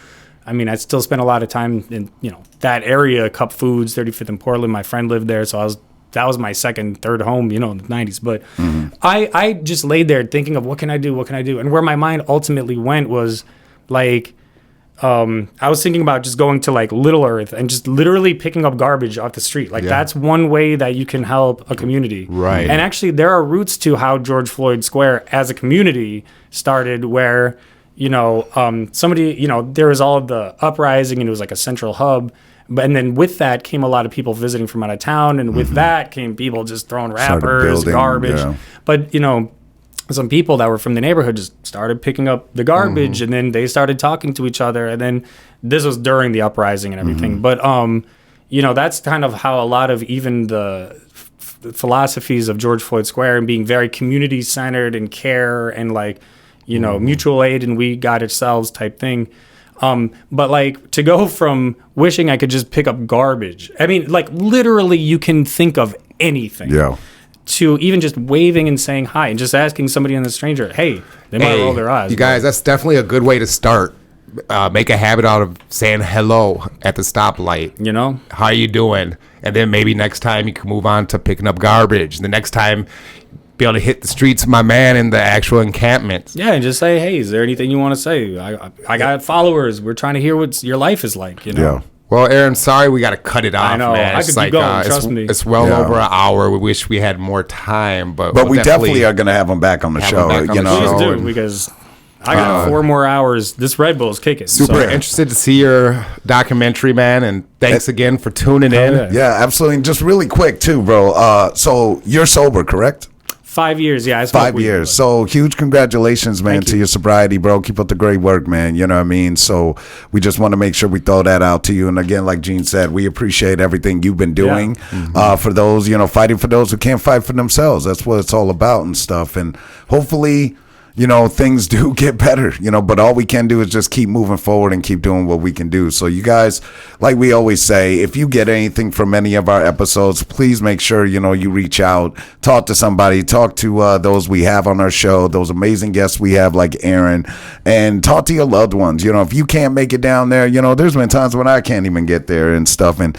I mean, I still spent a lot of time in, that area, Cup Foods, 35th and Portland. My friend lived there, so that was my third home, in the 90s. But I just laid there thinking of what can I do? And where my mind ultimately went was like, I was thinking about just going to like Little Earth and just literally picking up garbage off the street. Like that's one way that you can help a community. Right. And actually there are roots to how George Floyd Square as a community started where, somebody, there was all of the uprising and it was like a central hub. And then with that came a lot of people visiting from out of town. And with that came people just throwing wrappers, garbage. Yeah. But, some people that were from the neighborhood just started picking up the garbage and then they started talking to each other. And then this was during the uprising and everything. But, that's kind of how a lot of even the philosophies of George Floyd Square and being very community centered and care and like, mutual aid and we got ourselves type thing. But like to go from wishing I could just pick up garbage. I mean, like literally you can think of anything. Yeah. To even just waving and saying hi and just asking somebody on the stranger, hey, they might roll their eyes. You guys, that's definitely a good way to start. Make a habit out of saying hello at the stoplight. How you doing? And then maybe next time you can move on to picking up garbage. The next time be able to hit the streets of my man in the actual encampment. Yeah, and just say, hey, is there anything you want to say? I got followers. We're trying to hear what your life is like, Yeah. Well, Aaron, sorry we got to cut it off, I know. man. I could keep going, trust me. It's well over an hour. We wish we had more time, but we definitely are going to have him back on the show. Please do, because I got 4 more hours. This Red Bull's kicking. Super interested to see your documentary, man, and thanks again for tuning in. Yeah, absolutely. And just really quick, too, bro. So you're sober, correct? 5 years, yeah. 5 years. So huge congratulations, man, to your sobriety, bro. Keep up the great work, man. You know what I mean? So we just want to make sure we throw that out to you. And again, like Gene said, we appreciate everything you've been doing for those, fighting for those who can't fight for themselves. That's what it's all about and stuff. And hopefully, things do get better, but all we can do is just keep moving forward and keep doing what we can do. So you guys, like we always say, if you get anything from any of our episodes, please make sure, you reach out, talk to somebody, talk to those we have on our show, those amazing guests we have like Aaron, and talk to your loved ones. If you can't make it down there, there's been times when I can't even get there and stuff. And,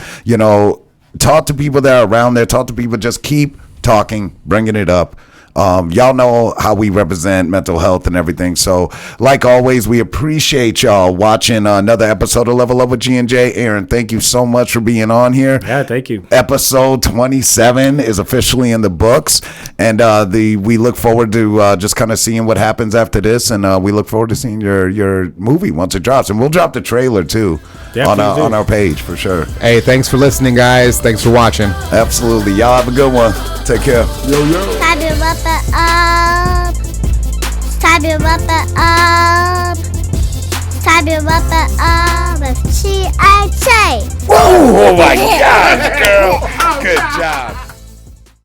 talk to people that are around there, talk to people, just keep talking, bringing it up. Y'all know how we represent mental health and everything. So, like always, we appreciate y'all watching another episode of Level Up with G&J. Aaron, thank you so much for being on here. Yeah, thank you. Episode 27 is officially in the books, and we look forward to just kind of seeing what happens after this, and we look forward to seeing your movie once it drops, and we'll drop the trailer too on our page for sure. Hey, thanks for listening, guys. Thanks for watching. Absolutely, y'all have a good one. Take care. Yo. Time to wrap it up. Time to wrap it up. Time to wrap it up with G.I.J. Oh my God, girl. Good job.